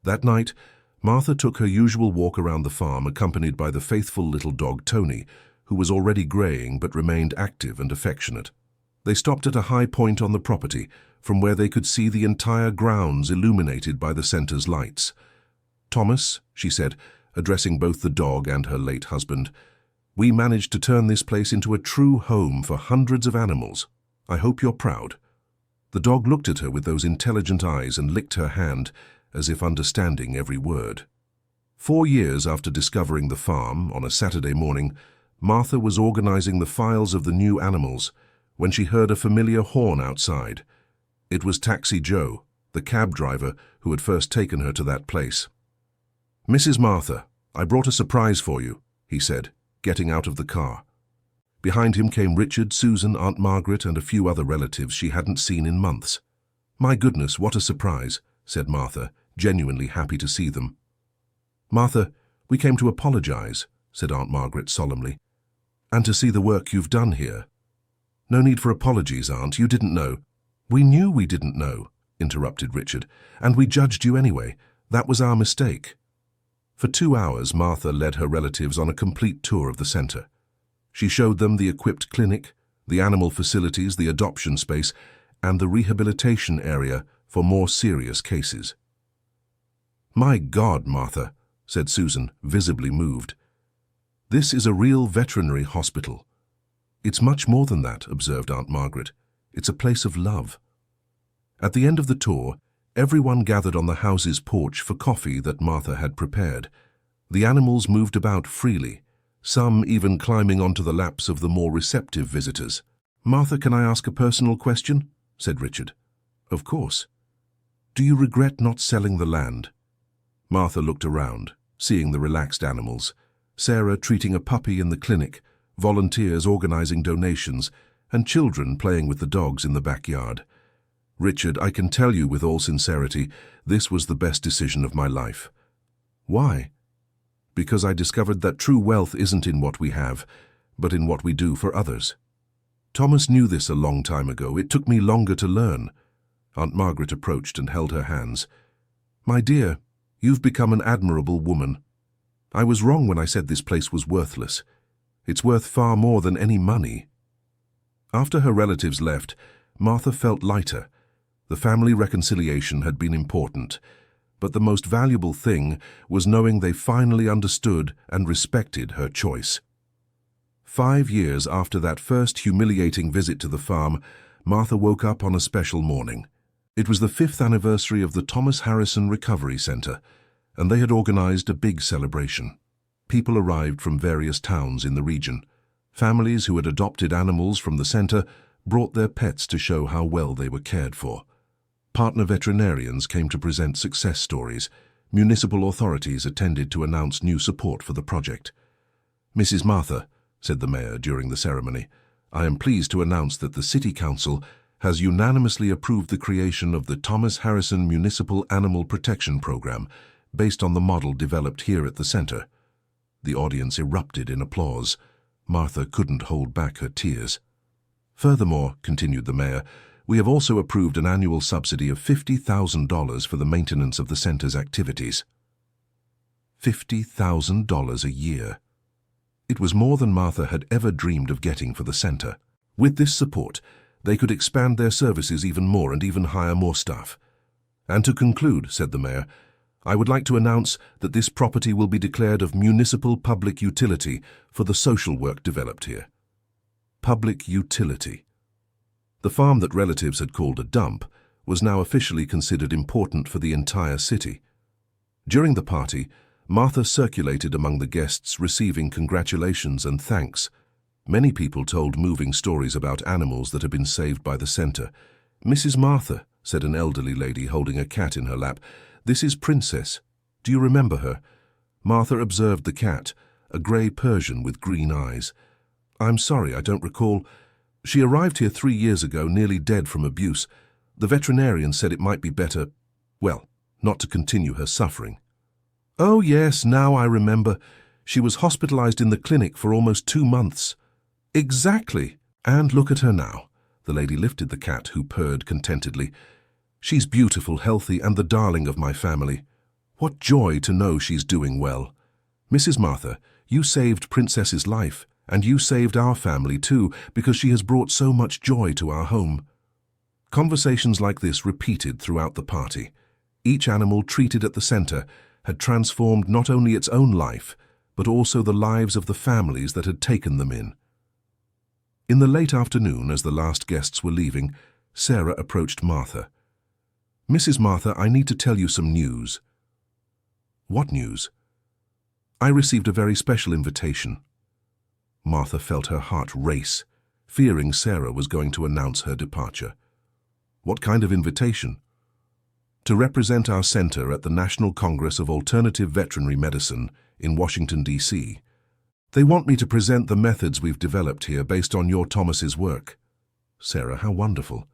That night, Martha took her usual walk around the farm accompanied by the faithful little dog Tony, who was already graying but remained active and affectionate. They stopped at a high point on the property, from where they could see the entire grounds illuminated by the center's lights. "Thomas," she said, addressing both the dog and her late husband, "we managed to turn this place into a true home for hundreds of animals. I hope you're proud." The dog looked at her with those intelligent eyes and licked her hand, as if understanding every word. 4 years after discovering the farm, on a Saturday morning, Martha was organizing the files of the new animals when she heard a familiar horn outside. It was Taxi Joe, the cab driver who had first taken her to that place. "Mrs. Martha, I brought a surprise for you," he said, getting out of the car. Behind him came Richard, Susan, Aunt Margaret, and a few other relatives she hadn't seen in months. "My goodness, what a surprise," said Martha, genuinely happy to see them. "Martha, we came to apologize," said Aunt Margaret solemnly, "and to see the work you've done here." "No need for apologies, Aunt, you didn't know." "We knew we didn't know," interrupted Richard, "and we judged you anyway. That was our mistake." For 2 hours, Martha led her relatives on a complete tour of the center. She showed them the equipped clinic, the animal facilities, the adoption space, and the rehabilitation area for more serious cases. "My God, Martha," said Susan, visibly moved. "This is a real veterinary hospital." "It's much more than that," observed Aunt Margaret. "It's a place of love." At the end of the tour, everyone gathered on the house's porch for coffee that Martha had prepared. The animals moved about freely, some even climbing onto the laps of the more receptive visitors. "Martha, can I ask a personal question?" said Richard. "Of course." "Do you regret not selling the land?" Martha looked around, seeing the relaxed animals, Sarah treating a puppy in the clinic, volunteers organizing donations, and children playing with the dogs in the backyard. "Richard, I can tell you with all sincerity, this was the best decision of my life." "Why?" "Because I discovered that true wealth isn't in what we have, but in what we do for others." "Thomas knew this a long time ago. It took me longer to learn." Aunt Margaret approached and held her hands. "My dear, you've become an admirable woman. I was wrong when I said this place was worthless. It's worth far more than any money." After her relatives left, Martha felt lighter. The family reconciliation had been important, but the most valuable thing was knowing they finally understood and respected her choice. 5 years after that first humiliating visit to the farm, Martha woke up on a special morning. It was the 5th anniversary of the Thomas Harrison Recovery Center, and they had organized a big celebration. People arrived from various towns in the region. Families who had adopted animals from the center brought their pets to show how well they were cared for. Partner veterinarians came to present success stories. Municipal authorities attended to announce new support for the project. "Mrs. Martha," said the mayor during the ceremony, "I am pleased to announce that the City Council has unanimously approved the creation of the Thomas Harrison Municipal Animal Protection Program, based on the model developed here at the center." The audience erupted in applause. Martha couldn't hold back her tears. "Furthermore," continued the mayor, "we have also approved an annual subsidy of $50,000 for the maintenance of the center's activities." $50,000 a year. It was more than Martha had ever dreamed of getting for the center. With this support, they could expand their services even more and even hire more staff. "And to conclude," said the mayor, "I would like to announce that this property will be declared of municipal public utility for the social work developed here." Public utility. The farm that relatives had called a dump was now officially considered important for the entire city. During the party, Martha circulated among the guests, receiving congratulations and thanks. Many people told moving stories about animals that had been saved by the center. "Mrs. Martha," said an elderly lady holding a cat in her lap, "this is Princess. Do you remember her?" Martha observed the cat, a grey Persian with green eyes. "I'm sorry, I don't recall. She arrived here 3 years ago, nearly dead from abuse. The veterinarian said it might be better, well, not to continue her suffering." "Oh yes, now I remember. She was hospitalized in the clinic for almost 2 months." "Exactly. And look at her now." The lady lifted the cat, who purred contentedly. She's beautiful, healthy, and the darling of my family. What joy to know she's doing well. Mrs. Martha, you saved Princess's life, and you saved our family too, because she has brought so much joy to our home." Conversations like this repeated throughout the party. Each animal treated at the center had transformed not only its own life, but also the lives of the families that had taken them in. In the late afternoon, as the last guests were leaving, Sarah approached Martha. "Mrs. Martha, I need to tell you some news." "What news?" "I received a very special invitation." Martha felt her heart race, fearing Sarah was going to announce her departure. "What kind of invitation?" "To represent our center at the National Congress of Alternative Veterinary Medicine in Washington, D.C. They want me to present the methods we've developed here based on your Thomas's work." "Sarah, how wonderful.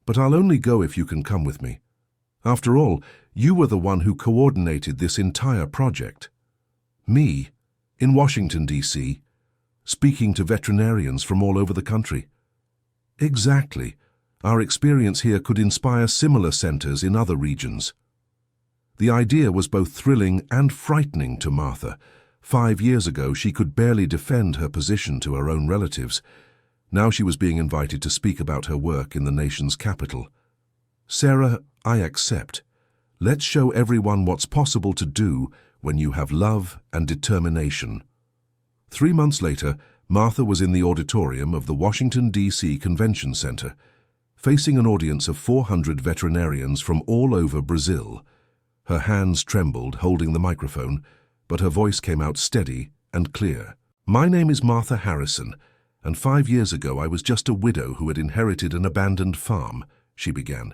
But I'll only go if you can come with me. After all, you were the one who coordinated this entire project." "Me? In Washington, D.C., speaking to veterinarians from all over the country?" "Exactly. Our experience here could inspire similar centers in other regions." The idea was both thrilling and frightening to Martha. 5 years ago, she could barely defend her position to her own relatives. Now she was being invited to speak about her work in the nation's capital. "Sarah, I accept. Let's show everyone what's possible to do when you have love and determination." 3 months later, Martha was in the auditorium of the Washington, D.C. Convention Center, facing an audience of 400 veterinarians from all over Brazil. Her hands trembled, holding the microphone, but her voice came out steady and clear. "My name is Martha Harrison, and 5 years ago I was just a widow who had inherited an abandoned farm," she began.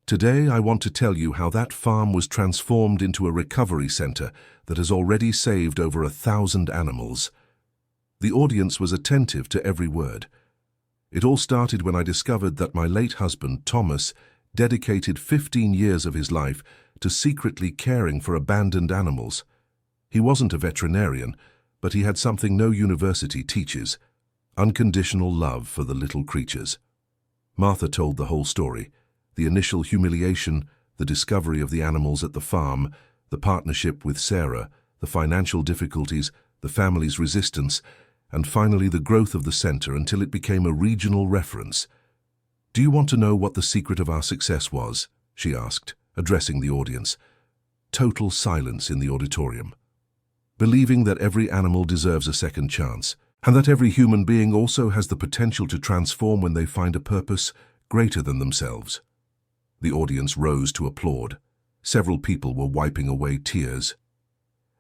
"Today I want to tell you how that farm was transformed into a recovery center that has already saved over 1,000 animals." The audience was attentive to every word. "It all started when I discovered that my late husband, Thomas, dedicated 15 years of his life to secretly caring for abandoned animals. He wasn't a veterinarian, but he had something no university teaches: unconditional love for the little creatures." Martha told the whole story: the initial humiliation, the discovery of the animals at the farm, the partnership with Sarah, the financial difficulties, the family's resistance, and finally the growth of the center until it became a regional reference. "Do you want to know what the secret of our success was?" she asked, addressing the audience. Total silence in the auditorium. "Believing that every animal deserves a second chance, and that every human being also has the potential to transform when they find a purpose greater than themselves." The audience rose to applaud. Several people were wiping away tears.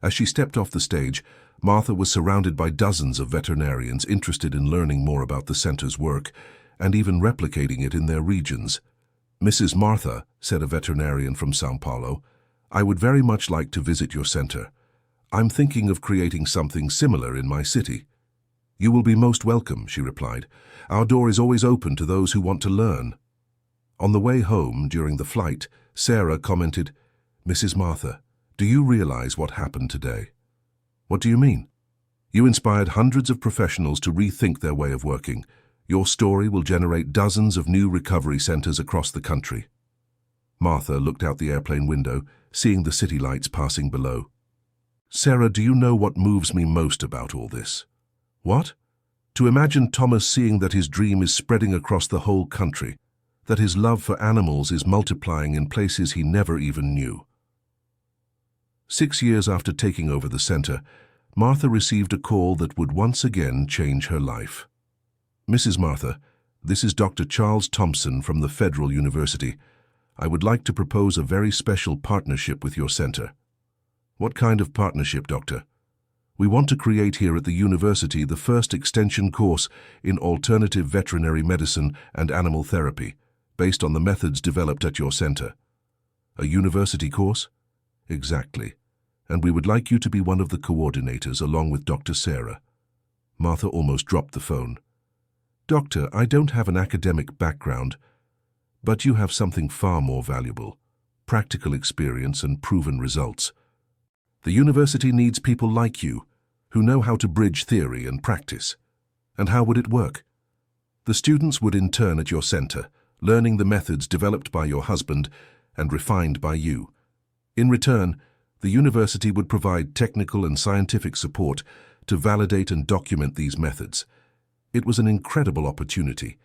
As she stepped off the stage, Martha was surrounded by dozens of veterinarians interested in learning more about the center's work and even replicating it in their regions. "Mrs. Martha," said a veterinarian from São Paulo, "I would very much like to visit your center. I'm thinking of creating something similar in my city." "You will be most welcome," she replied. "Our door is always open to those who want to learn." On the way home, during the flight, Sarah commented, "Mrs. Martha, do you realize what happened today?" "What do you mean?" "You inspired hundreds of professionals to rethink their way of working. Your story will generate dozens of new recovery centers across the country." Martha looked out the airplane window, seeing the city lights passing below. "Sarah, do you know what moves me most about all this?" "What?" "To imagine Thomas seeing that his dream is spreading across the whole country, that his love for animals is multiplying in places he never even knew." 6 years after taking over the center, Martha received a call that would once again change her life. "Mrs. Martha, this is Dr. Charles Thompson from the Federal University. I would like to propose a very special partnership with your center." "What kind of partnership, Doctor?" "We want to create here at the university the first extension course in alternative veterinary medicine and animal therapy, based on the methods developed at your center." "A university course?" "Exactly. And we would like you to be one of the coordinators along with Dr. Sarah." Martha almost dropped the phone. "Doctor, I don't have an academic background, but you have something far more valuable: practical experience and proven results. The university needs people like you, who know how to bridge theory and practice." "And how would it work?" "The students would intern at your center, learning the methods developed by your husband and refined by you. In return, the university would provide technical and scientific support to validate and document these methods. It was an incredible opportunity.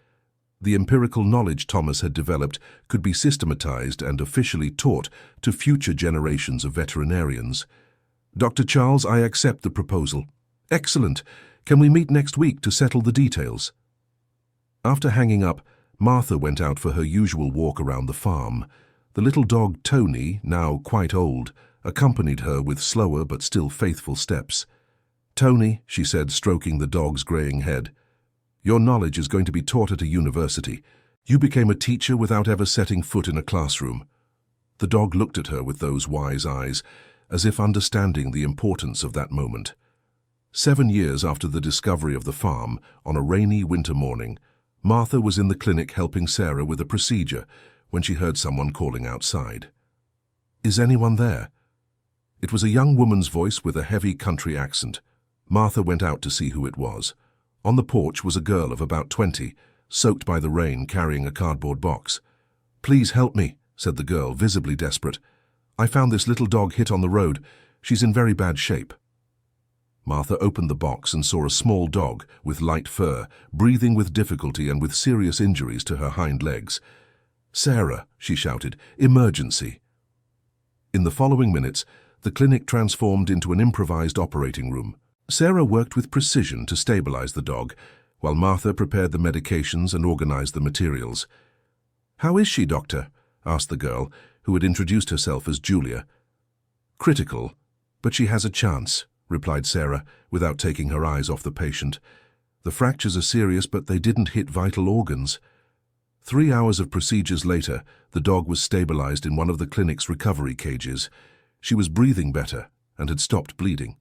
The empirical knowledge Thomas had developed could be systematized and officially taught to future generations of veterinarians. Dr. Charles, I accept the proposal. Excellent. Can we meet next week to settle the details? After hanging up, Martha went out for her usual walk around the farm. The little dog Tony, now quite old, accompanied her with slower but still faithful steps. Tony, she said, stroking the dog's graying head, your knowledge is going to be taught at a university. You became a teacher without ever setting foot in a classroom. The dog looked at her with those wise eyes, as if understanding the importance of that moment. 7 years after the discovery of the farm, on a rainy winter morning, Martha was in the clinic helping Sarah with a procedure when she heard someone calling outside. Is anyone there? It was a young woman's voice with a heavy country accent. Martha went out to see who it was. On the porch was a girl of about 20, soaked by the rain, carrying a cardboard box. Please help me, said the girl, visibly desperate. I found this little dog hit on the road. She's in very bad shape. Martha opened the box and saw a small dog with light fur, breathing with difficulty and with serious injuries to her hind legs. Sarah, she shouted, emergency. In the following minutes, the clinic transformed into an improvised operating room. Sarah worked with precision to stabilize the dog, while Martha prepared the medications and organized the materials. How is she, doctor? Asked the girl, who had introduced herself as Julia. Critical, but she has a chance, replied Sarah, without taking her eyes off the patient. The fractures are serious, but they didn't hit vital organs. 3 hours of procedures later, the dog was stabilized in one of the clinic's recovery cages. She was breathing better and had stopped bleeding.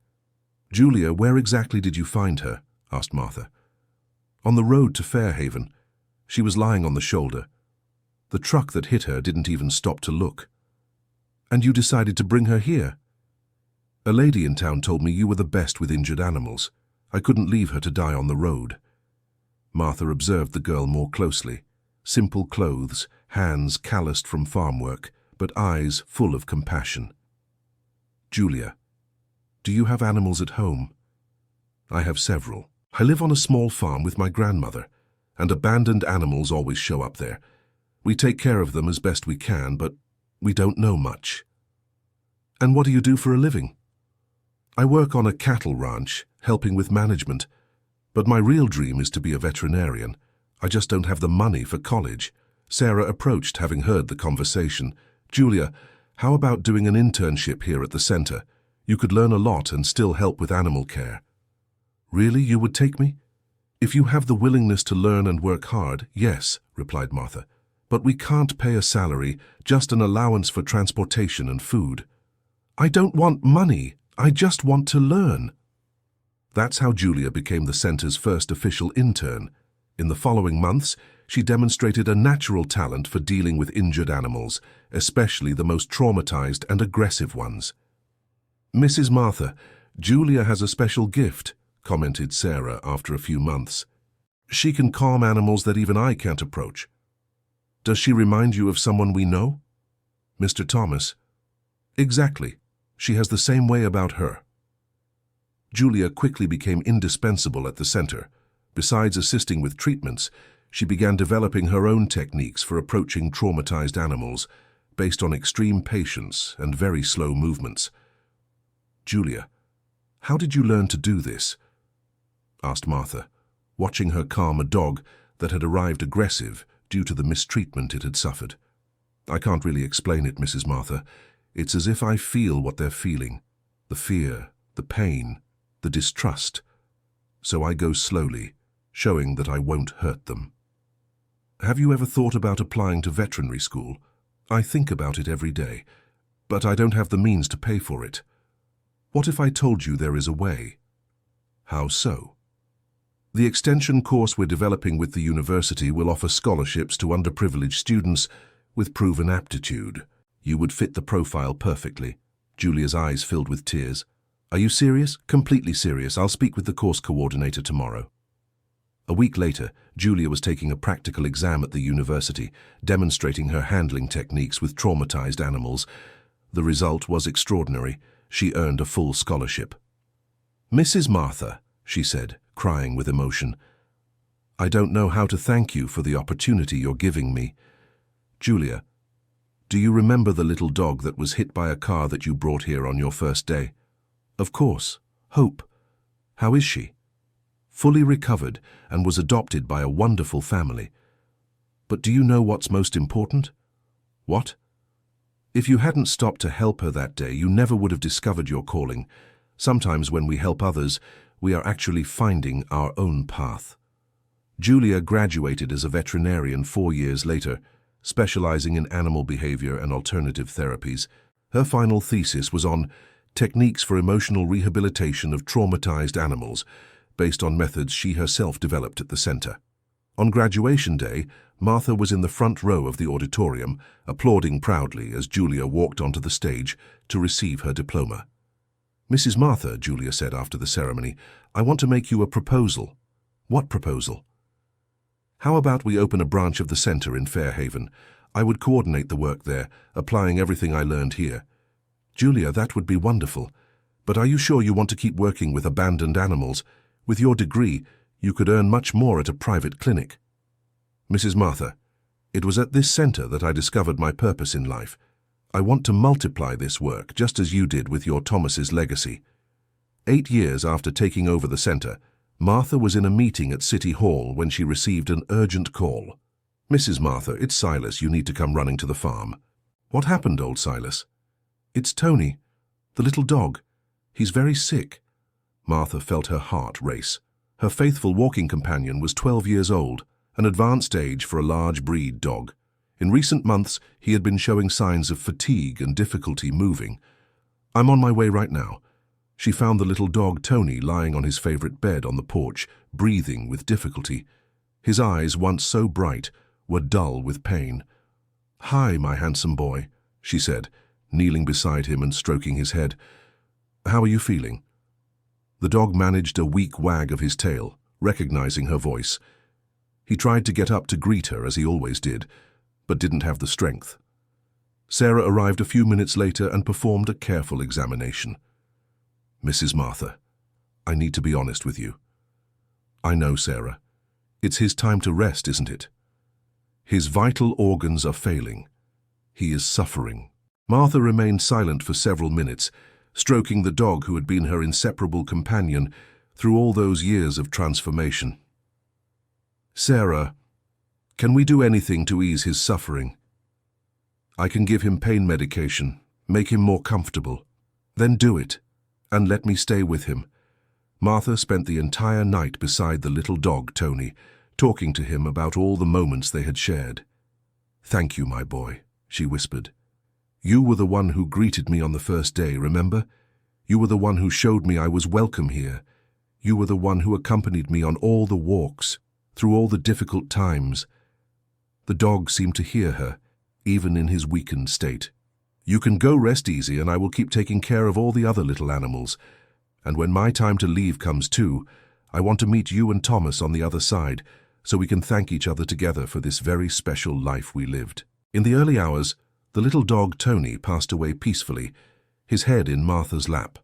Julia, where exactly did you find her? Asked Martha. On the road to Fairhaven. She was lying on the shoulder. The truck that hit her didn't even stop to look. And you decided to bring her here? A lady in town told me you were the best with injured animals. I couldn't leave her to die on the road. Martha observed the girl more closely. Simple clothes, hands calloused from farm work, but eyes full of compassion. Julia, do you have animals at home? I have several. I live on a small farm with my grandmother, and abandoned animals always show up there. We take care of them as best we can, but we don't know much. And what do you do for a living? I work on a cattle ranch, helping with management, but my real dream is to be a veterinarian. I just don't have the money for college. Sarah approached, having heard the conversation. Julia, how about doing an internship here at the center? You could learn a lot and still help with animal care. Really, you would take me? If you have the willingness to learn and work hard, yes, replied Martha. But we can't pay a salary, just an allowance for transportation and food. I don't want money. I just want to learn. That's how Julia became the center's first official intern. In the following months, she demonstrated a natural talent for dealing with injured animals, especially the most traumatized and aggressive ones. Mrs. Martha, Julia has a special gift, commented Sarah after a few months. She can calm animals that even I can't approach. Does she remind you of someone we know? Mr. Thomas. Exactly. She has the same way about her. Julia quickly became indispensable at the center. Besides assisting with treatments, she began developing her own techniques for approaching traumatized animals, based on extreme patience and very slow movements. Julia, how did you learn to do this? Asked Martha, watching her calm a dog that had arrived aggressive due to the mistreatment it had suffered. I can't really explain it, Mrs. Martha. It's as if I feel what they're feeling, the fear, the pain, the distrust. So I go slowly, showing that I won't hurt them. Have you ever thought about applying to veterinary school? I think about it every day, but I don't have the means to pay for it. What if I told you there is a way? How so? The extension course we're developing with the university will offer scholarships to underprivileged students with proven aptitude. You would fit the profile perfectly. Julia's eyes filled with tears. Are you serious? Completely serious. I'll speak with the course coordinator tomorrow. A week later, Julia was taking a practical exam at the university, demonstrating her handling techniques with traumatized animals. The result was extraordinary. She earned a full scholarship. "Mrs. Martha," she said, crying with emotion, "I don't know how to thank you for the opportunity you're giving me." "Julia, do you remember the little dog that was hit by a car that you brought here on your first day?" "Of course. Hope. How is she?" "Fully recovered and was adopted by a wonderful family. But do you know what's most important?" "What?" "If you hadn't stopped to help her that day, you never would have discovered your calling. Sometimes when we help others, we are actually finding our own path." Julia graduated as a veterinarian 4 years later, specializing in animal behavior and alternative therapies. Her final thesis was on techniques for emotional rehabilitation of traumatized animals, based on methods she herself developed at the center. On graduation day, Martha was in the front row of the auditorium, applauding proudly as Julia walked onto the stage to receive her diploma. "Mrs. Martha," Julia said after the ceremony, "I want to make you a proposal." "What proposal?" "How about we open a branch of the center in Fairhaven? I would coordinate the work there, applying everything I learned here." "Julia, that would be wonderful. But are you sure you want to keep working with abandoned animals? With your degree, you could earn much more at a private clinic." "Mrs. Martha, it was at this center that I discovered my purpose in life. I want to multiply this work, just as you did with your Thomas's legacy." 8 years after taking over the center, Martha was in a meeting at City Hall when she received an urgent call. "Mrs. Martha, it's Silas. You need to come running to the farm." "What happened, old Silas?" "It's Tony, the little dog. He's very sick." Martha felt her heart race. Her faithful walking companion was 12 years old, an advanced age for a large breed dog. In recent months, he had been showing signs of fatigue and difficulty moving. "I'm on my way right now." She found the little dog Tony lying on his favorite bed on the porch, breathing with difficulty. His eyes, once so bright, were dull with pain. "Hi, my handsome boy," she said, kneeling beside him and stroking his head. "How are you feeling?" The dog managed a weak wag of his tail, recognizing her voice. He tried to get up to greet her, as he always did, but didn't have the strength. Sarah arrived a few minutes later and performed a careful examination. "Mrs. Martha, I need to be honest with you." "I know, Sarah. It's his time to rest, isn't it?" "His vital organs are failing. He is suffering." Martha remained silent for several minutes, stroking the dog who had been her inseparable companion through all those years of transformation. "Sarah, can we do anything to ease his suffering?" "I can give him pain medication, make him more comfortable." "Then do it, and let me stay with him." Martha spent the entire night beside the little dog Tony, talking to him about all the moments they had shared. "Thank you, my boy," she whispered. "You were the one who greeted me on the first day, remember? You were the one who showed me I was welcome here. You were the one who accompanied me on all the walks, through all the difficult times." The dog seemed to hear her, even in his weakened state. "You can go rest easy, and I will keep taking care of all the other little animals. And when my time to leave comes too, I want to meet you and Thomas on the other side, so we can thank each other together for this very special life we lived." In the early hours, the little dog Tony passed away peacefully, his head in Martha's lap.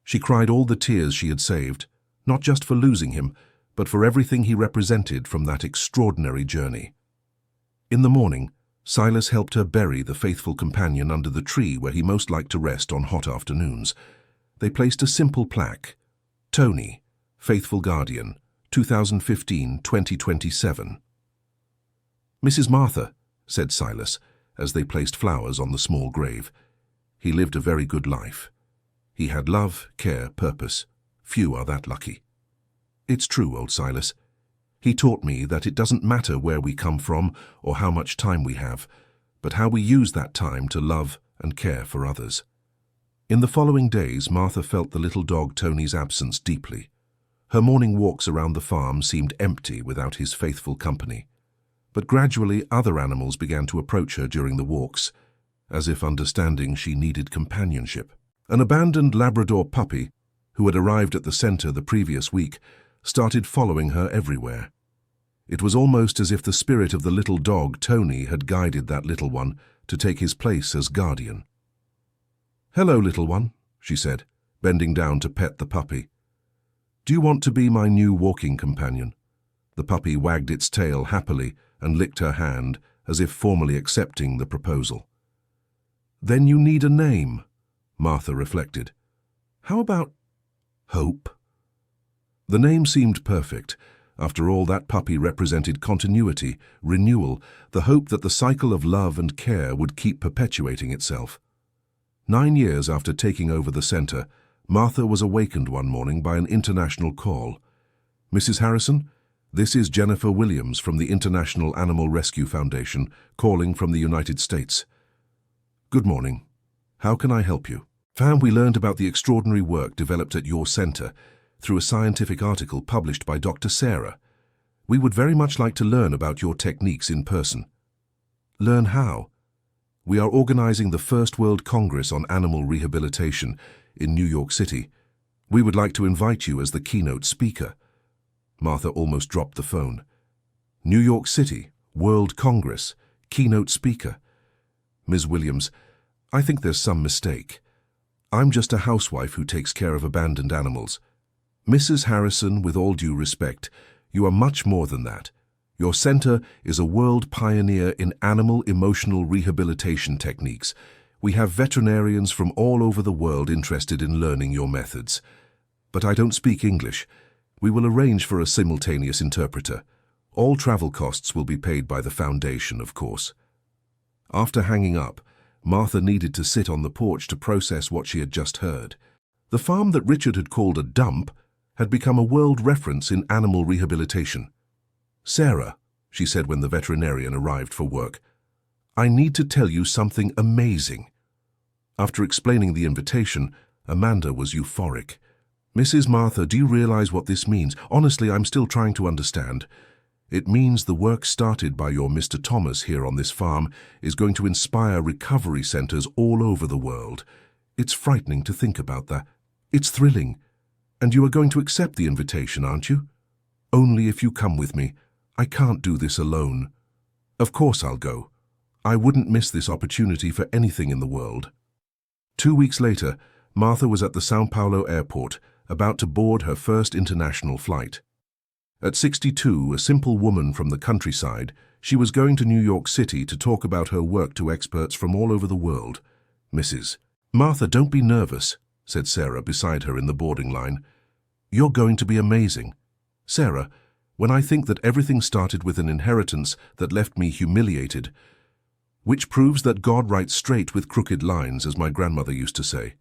She cried all the tears she had saved, not just for losing him, but for everything he represented from that extraordinary journey. In the morning, Silas helped her bury the faithful companion under the tree where he most liked to rest on hot afternoons. They placed a simple plaque, "Tony, Faithful Guardian, 2015-2027. "Mrs. Martha," said Silas, as they placed flowers on the small grave. "He lived a very good life. He had love, care, purpose. Few are that lucky." "It's true, old Silas. He taught me that it doesn't matter where we come from or how much time we have, but how we use that time to love and care for others." In the following days, Martha felt the little dog Tony's absence deeply. Her morning walks around the farm seemed empty without his faithful company. But gradually other animals began to approach her during the walks, as if understanding she needed companionship. An abandoned Labrador puppy, who had arrived at the center the previous week, started following her everywhere. It was almost as if the spirit of the little dog, Tony, had guided that little one to take his place as guardian. "Hello, little one," she said, bending down to pet the puppy. "Do you want to be my new walking companion?" The puppy wagged its tail happily and licked her hand, as if formally accepting the proposal. "Then you need a name," Martha reflected. "How about Hope?" The name seemed perfect. After all, that puppy represented continuity, renewal, the hope that the cycle of love and care would keep perpetuating itself. 9 years after taking over the center, Martha was awakened one morning by an international call. "Mrs. Harrison, this is Jennifer Williams from the International Animal Rescue Foundation, calling from the United States." "Good morning. How can I help you?" "Fam, we learned about the extraordinary work developed at your center through a scientific article published by Dr. Sarah. We would very much like to learn about your techniques in person." "Learn how?" "We are organizing the First World Congress on Animal Rehabilitation in New York City. We would like to invite you as the keynote speaker." Martha almost dropped the phone. "New York City, World Congress, keynote speaker." "Ms. Williams, I think there's some mistake. I'm just a housewife who takes care of abandoned animals. Mrs. Harrison, with all due respect, you are much more than that. Your center is a world pioneer in animal emotional rehabilitation techniques. We have veterinarians from all over the world interested in learning your methods. But I don't speak English. We will arrange for a simultaneous interpreter. All travel costs will be paid by the foundation, of course." After hanging up, Martha needed to sit on the porch to process what she had just heard. The farm that Richard had called a dump had become a world reference in animal rehabilitation. "Sarah," she said when the veterinarian arrived for work, "I need to tell you something amazing." After explaining the invitation, Amanda was euphoric. "Mrs. Martha, do you realize what this means? Honestly, I'm still trying to understand. It means the work started by your Mr. Thomas here on this farm is going to inspire recovery centers all over the world. It's frightening to think about that. It's thrilling. And you are going to accept the invitation, aren't you?" "Only if you come with me. I can't do this alone." "Of course I'll go. I wouldn't miss this opportunity for anything in the world." 2 weeks later, Martha was at the São Paulo airport, about to board her first international flight. At 62, a simple woman from the countryside, she was going to New York City to talk about her work to experts from all over the world. "Mrs. Martha, don't be nervous," said Sarah beside her in the boarding line. "You're going to be amazing. Sarah, when I think that everything started with an inheritance that left me humiliated, which proves that God writes straight with crooked lines, as my grandmother used to say."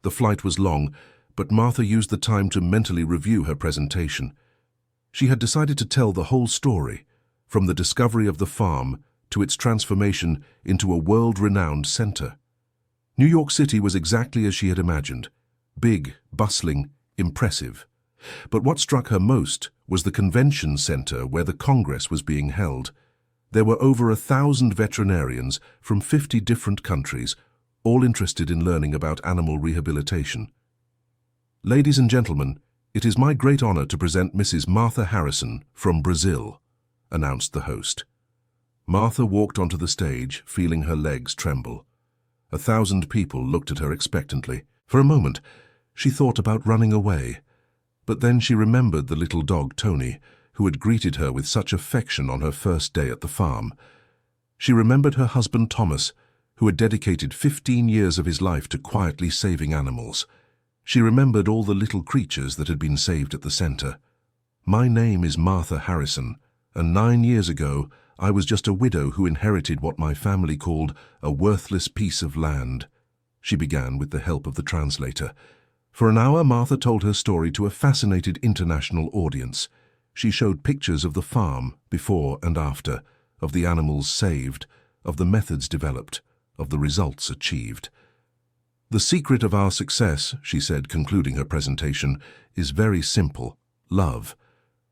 The flight was long, but Martha used the time to mentally review her presentation. She had decided to tell the whole story, from the discovery of the farm to its transformation into a world-renowned center. New York City was exactly as she had imagined, big, bustling, impressive. But what struck her most was the convention center where the Congress was being held. There were over 1,000 veterinarians from 50 different countries, all interested in learning about animal rehabilitation. "Ladies and gentlemen, it is my great honor to present Mrs. Martha Harrison from Brazil," announced the host. Martha walked onto the stage, feeling her legs tremble. 1,000 people looked at her expectantly. For a moment, she thought about running away. But then she remembered the little dog, Tony, who had greeted her with such affection on her first day at the farm. She remembered her husband, Thomas, who had dedicated 15 years of his life to quietly saving animals. She remembered all the little creatures that had been saved at the center. "My name is Martha Harrison, and 9 years ago, I was just a widow who inherited what my family called a worthless piece of land," she began with the help of the translator. For an hour, Martha told her story to a fascinated international audience. She showed pictures of the farm, before and after, of the animals saved, of the methods developed, of the results achieved. "The secret of our success," she said, concluding her presentation, "is very simple: love.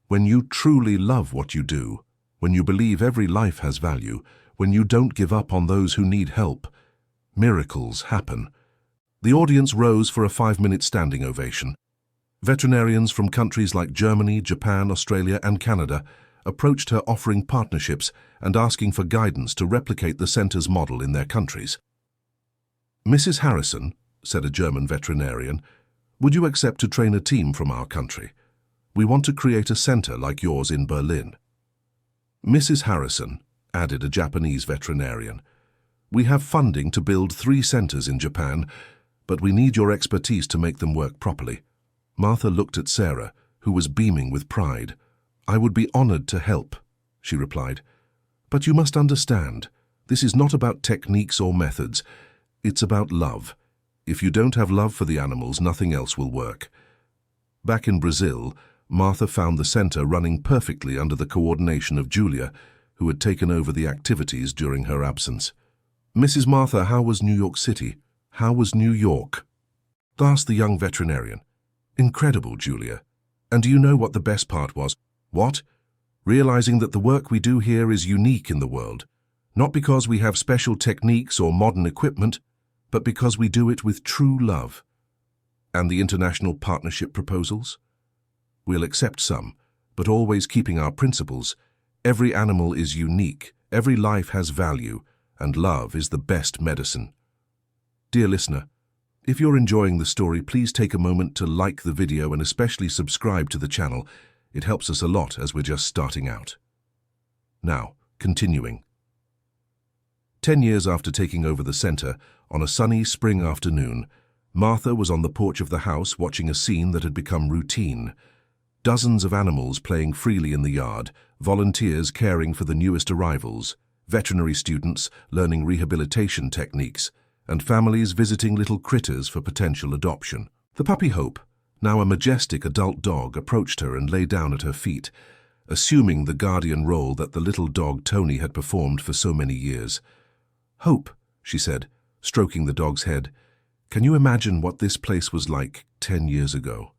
When you truly love what you do, when you believe every life has value, when you don't give up on those who need help, miracles happen." The audience rose for a 5-minute standing ovation. Veterinarians from countries like Germany, Japan, Australia, and Canada approached her offering partnerships and asking for guidance to replicate the center's model in their countries. "Mrs. Harrison," said a German veterinarian, "would you accept to train a team from our country? We want to create a center like yours in Berlin." "Mrs. Harrison," added a Japanese veterinarian, "we have funding to build 3 centers in Japan, but we need your expertise to make them work properly." Martha looked at Sarah, who was beaming with pride. "I would be honored to help," she replied. "But you must understand, this is not about techniques or methods. It's about love. If you don't have love for the animals, nothing else will work." Back in Brazil, Martha found the center running perfectly under the coordination of Julia, who had taken over the activities during her absence. "Mrs. Martha, how was New York City? How was New York?" asked the young veterinarian. "Incredible, Julia. And do you know what the best part was?" "What?" "Realizing that the work we do here is unique in the world. Not because we have special techniques or modern equipment, but because we do it with true love." "And the international partnership proposals?" "We'll accept some, but always keeping our principles. Every animal is unique, every life has value, and love is the best medicine." Dear listener, if you're enjoying the story, please take a moment to like the video and especially subscribe to the channel. It helps us a lot as we're just starting out. Now, continuing. 10 years after taking over the center, on a sunny spring afternoon, Martha was on the porch of the house watching a scene that had become routine. Dozens of animals playing freely in the yard, volunteers caring for the newest arrivals, veterinary students learning rehabilitation techniques, and families visiting little critters for potential adoption. The puppy Hope, now a majestic adult dog, approached her and lay down at her feet, assuming the guardian role that the little dog Tony had performed for so many years. "Hope," she said, stroking the dog's head, "can you imagine what this place was like 10 years ago?"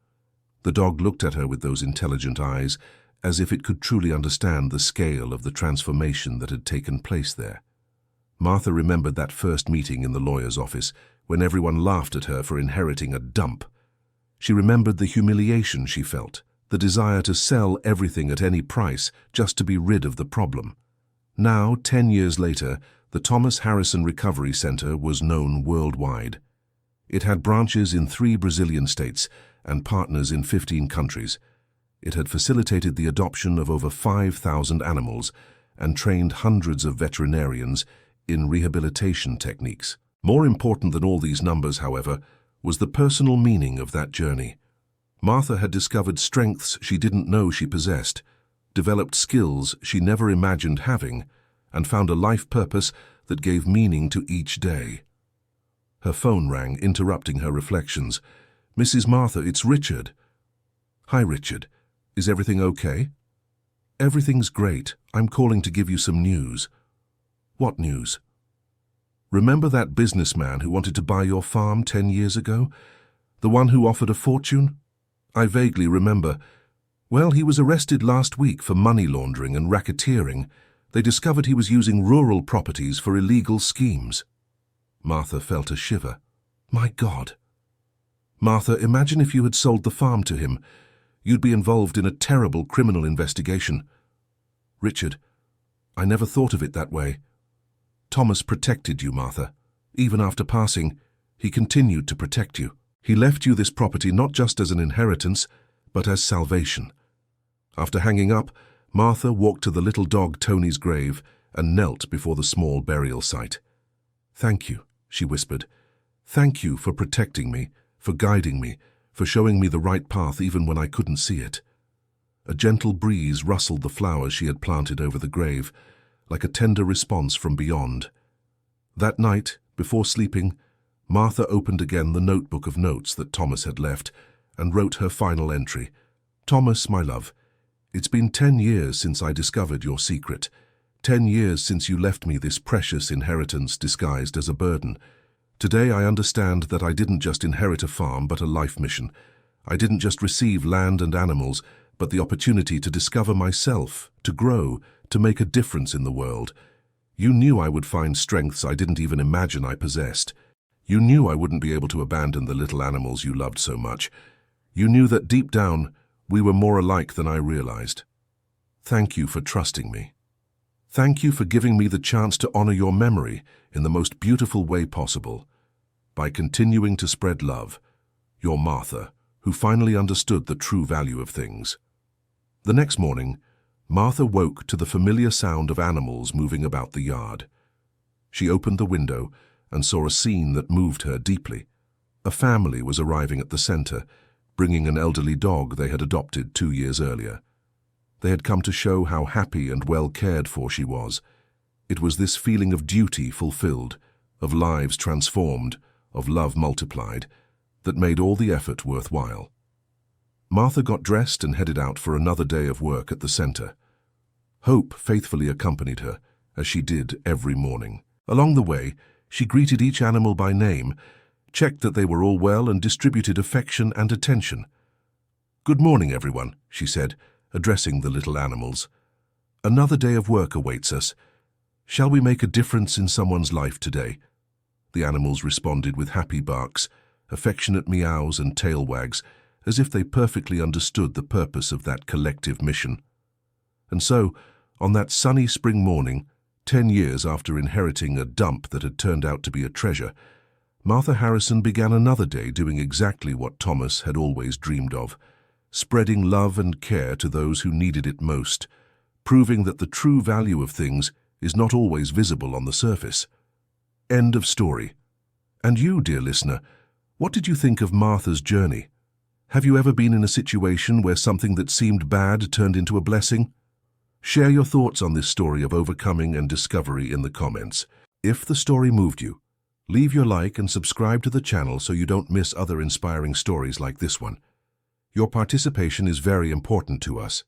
The dog looked at her with those intelligent eyes, as if it could truly understand the scale of the transformation that had taken place there. Martha remembered that first meeting in the lawyer's office, when everyone laughed at her for inheriting a dump. She remembered the humiliation she felt, the desire to sell everything at any price just to be rid of the problem. Now, 10 years later, the Thomas Harrison Recovery Center was known worldwide. It had branches in 3 Brazilian states and partners in 15 countries. It had facilitated the adoption of over 5,000 animals and trained hundreds of veterinarians in rehabilitation techniques. More important than all these numbers, however, was the personal meaning of that journey. Martha had discovered strengths she didn't know she possessed, developed skills she never imagined having, and found a life purpose that gave meaning to each day. Her phone rang, interrupting her reflections. "Mrs. Martha, it's Richard." "Hi, Richard. Is everything okay?" "Everything's great. I'm calling to give you some news." "What news?" "Remember that businessman who wanted to buy your farm 10 years ago? The one who offered a fortune?" "I vaguely remember. Well, he was arrested last week for money laundering and racketeering. They discovered he was using rural properties for illegal schemes." Martha felt a shiver. "My God." "Martha, imagine if you had sold the farm to him. You'd be involved in a terrible criminal investigation." "Richard, I never thought of it that way. Thomas protected you, Martha. Even after passing, he continued to protect you. He left you this property not just as an inheritance, but as salvation." After hanging up, Martha walked to the little dog Tony's grave and knelt before the small burial site. "Thank you," she whispered. "Thank you for protecting me, for guiding me, for showing me the right path even when I couldn't see it." A gentle breeze rustled the flowers she had planted over the grave, like a tender response from beyond. That night, before sleeping, Martha opened again the notebook of notes that Thomas had left and wrote her final entry. "Thomas, my love, it's been 10 years since I discovered your secret. 10 years since you left me this precious inheritance disguised as a burden. Today I understand that I didn't just inherit a farm but a life mission. I didn't just receive land and animals, but the opportunity to discover myself, to grow, to make a difference in the world. You knew I would find strengths I didn't even imagine I possessed. You knew I wouldn't be able to abandon the little animals you loved so much. You knew that deep down we were more alike than I realized. Thank you for trusting me. Thank you for giving me the chance to honor your memory in the most beautiful way possible. By continuing to spread love, your Martha, who finally understood the true value of things. The next morning, Martha woke to the familiar sound of animals moving about the yard. She opened the window and saw a scene that moved her deeply. A family was arriving at the center, bringing an elderly dog they had adopted 2 years earlier. They had come to show how happy and well cared for she was. It was this feeling of duty fulfilled, of lives transformed, of love multiplied, that made all the effort worthwhile. Martha got dressed and headed out for another day of work at the center. Hope faithfully accompanied her, as she did every morning. Along the way, she greeted each animal by name, checked that they were all well, and distributed affection and attention. "Good morning, everyone," she said, addressing the little animals. "Another day of work awaits us. Shall we make a difference in someone's life today?" The animals responded with happy barks, affectionate meows and tail wags, as if they perfectly understood the purpose of that collective mission. And so, on that sunny spring morning, 10 years after inheriting a dump that had turned out to be a treasure, Martha Harrison began another day doing exactly what Thomas had always dreamed of, spreading love and care to those who needed it most, proving that the true value of things is not always visible on the surface. End of story. And you, dear listener, what did you think of Martha's journey? Have you ever been in a situation where something that seemed bad turned into a blessing? Share your thoughts on this story of overcoming and discovery in the comments. If the story moved you, leave your like and subscribe to the channel so you don't miss other inspiring stories like this one. Your participation is very important to us.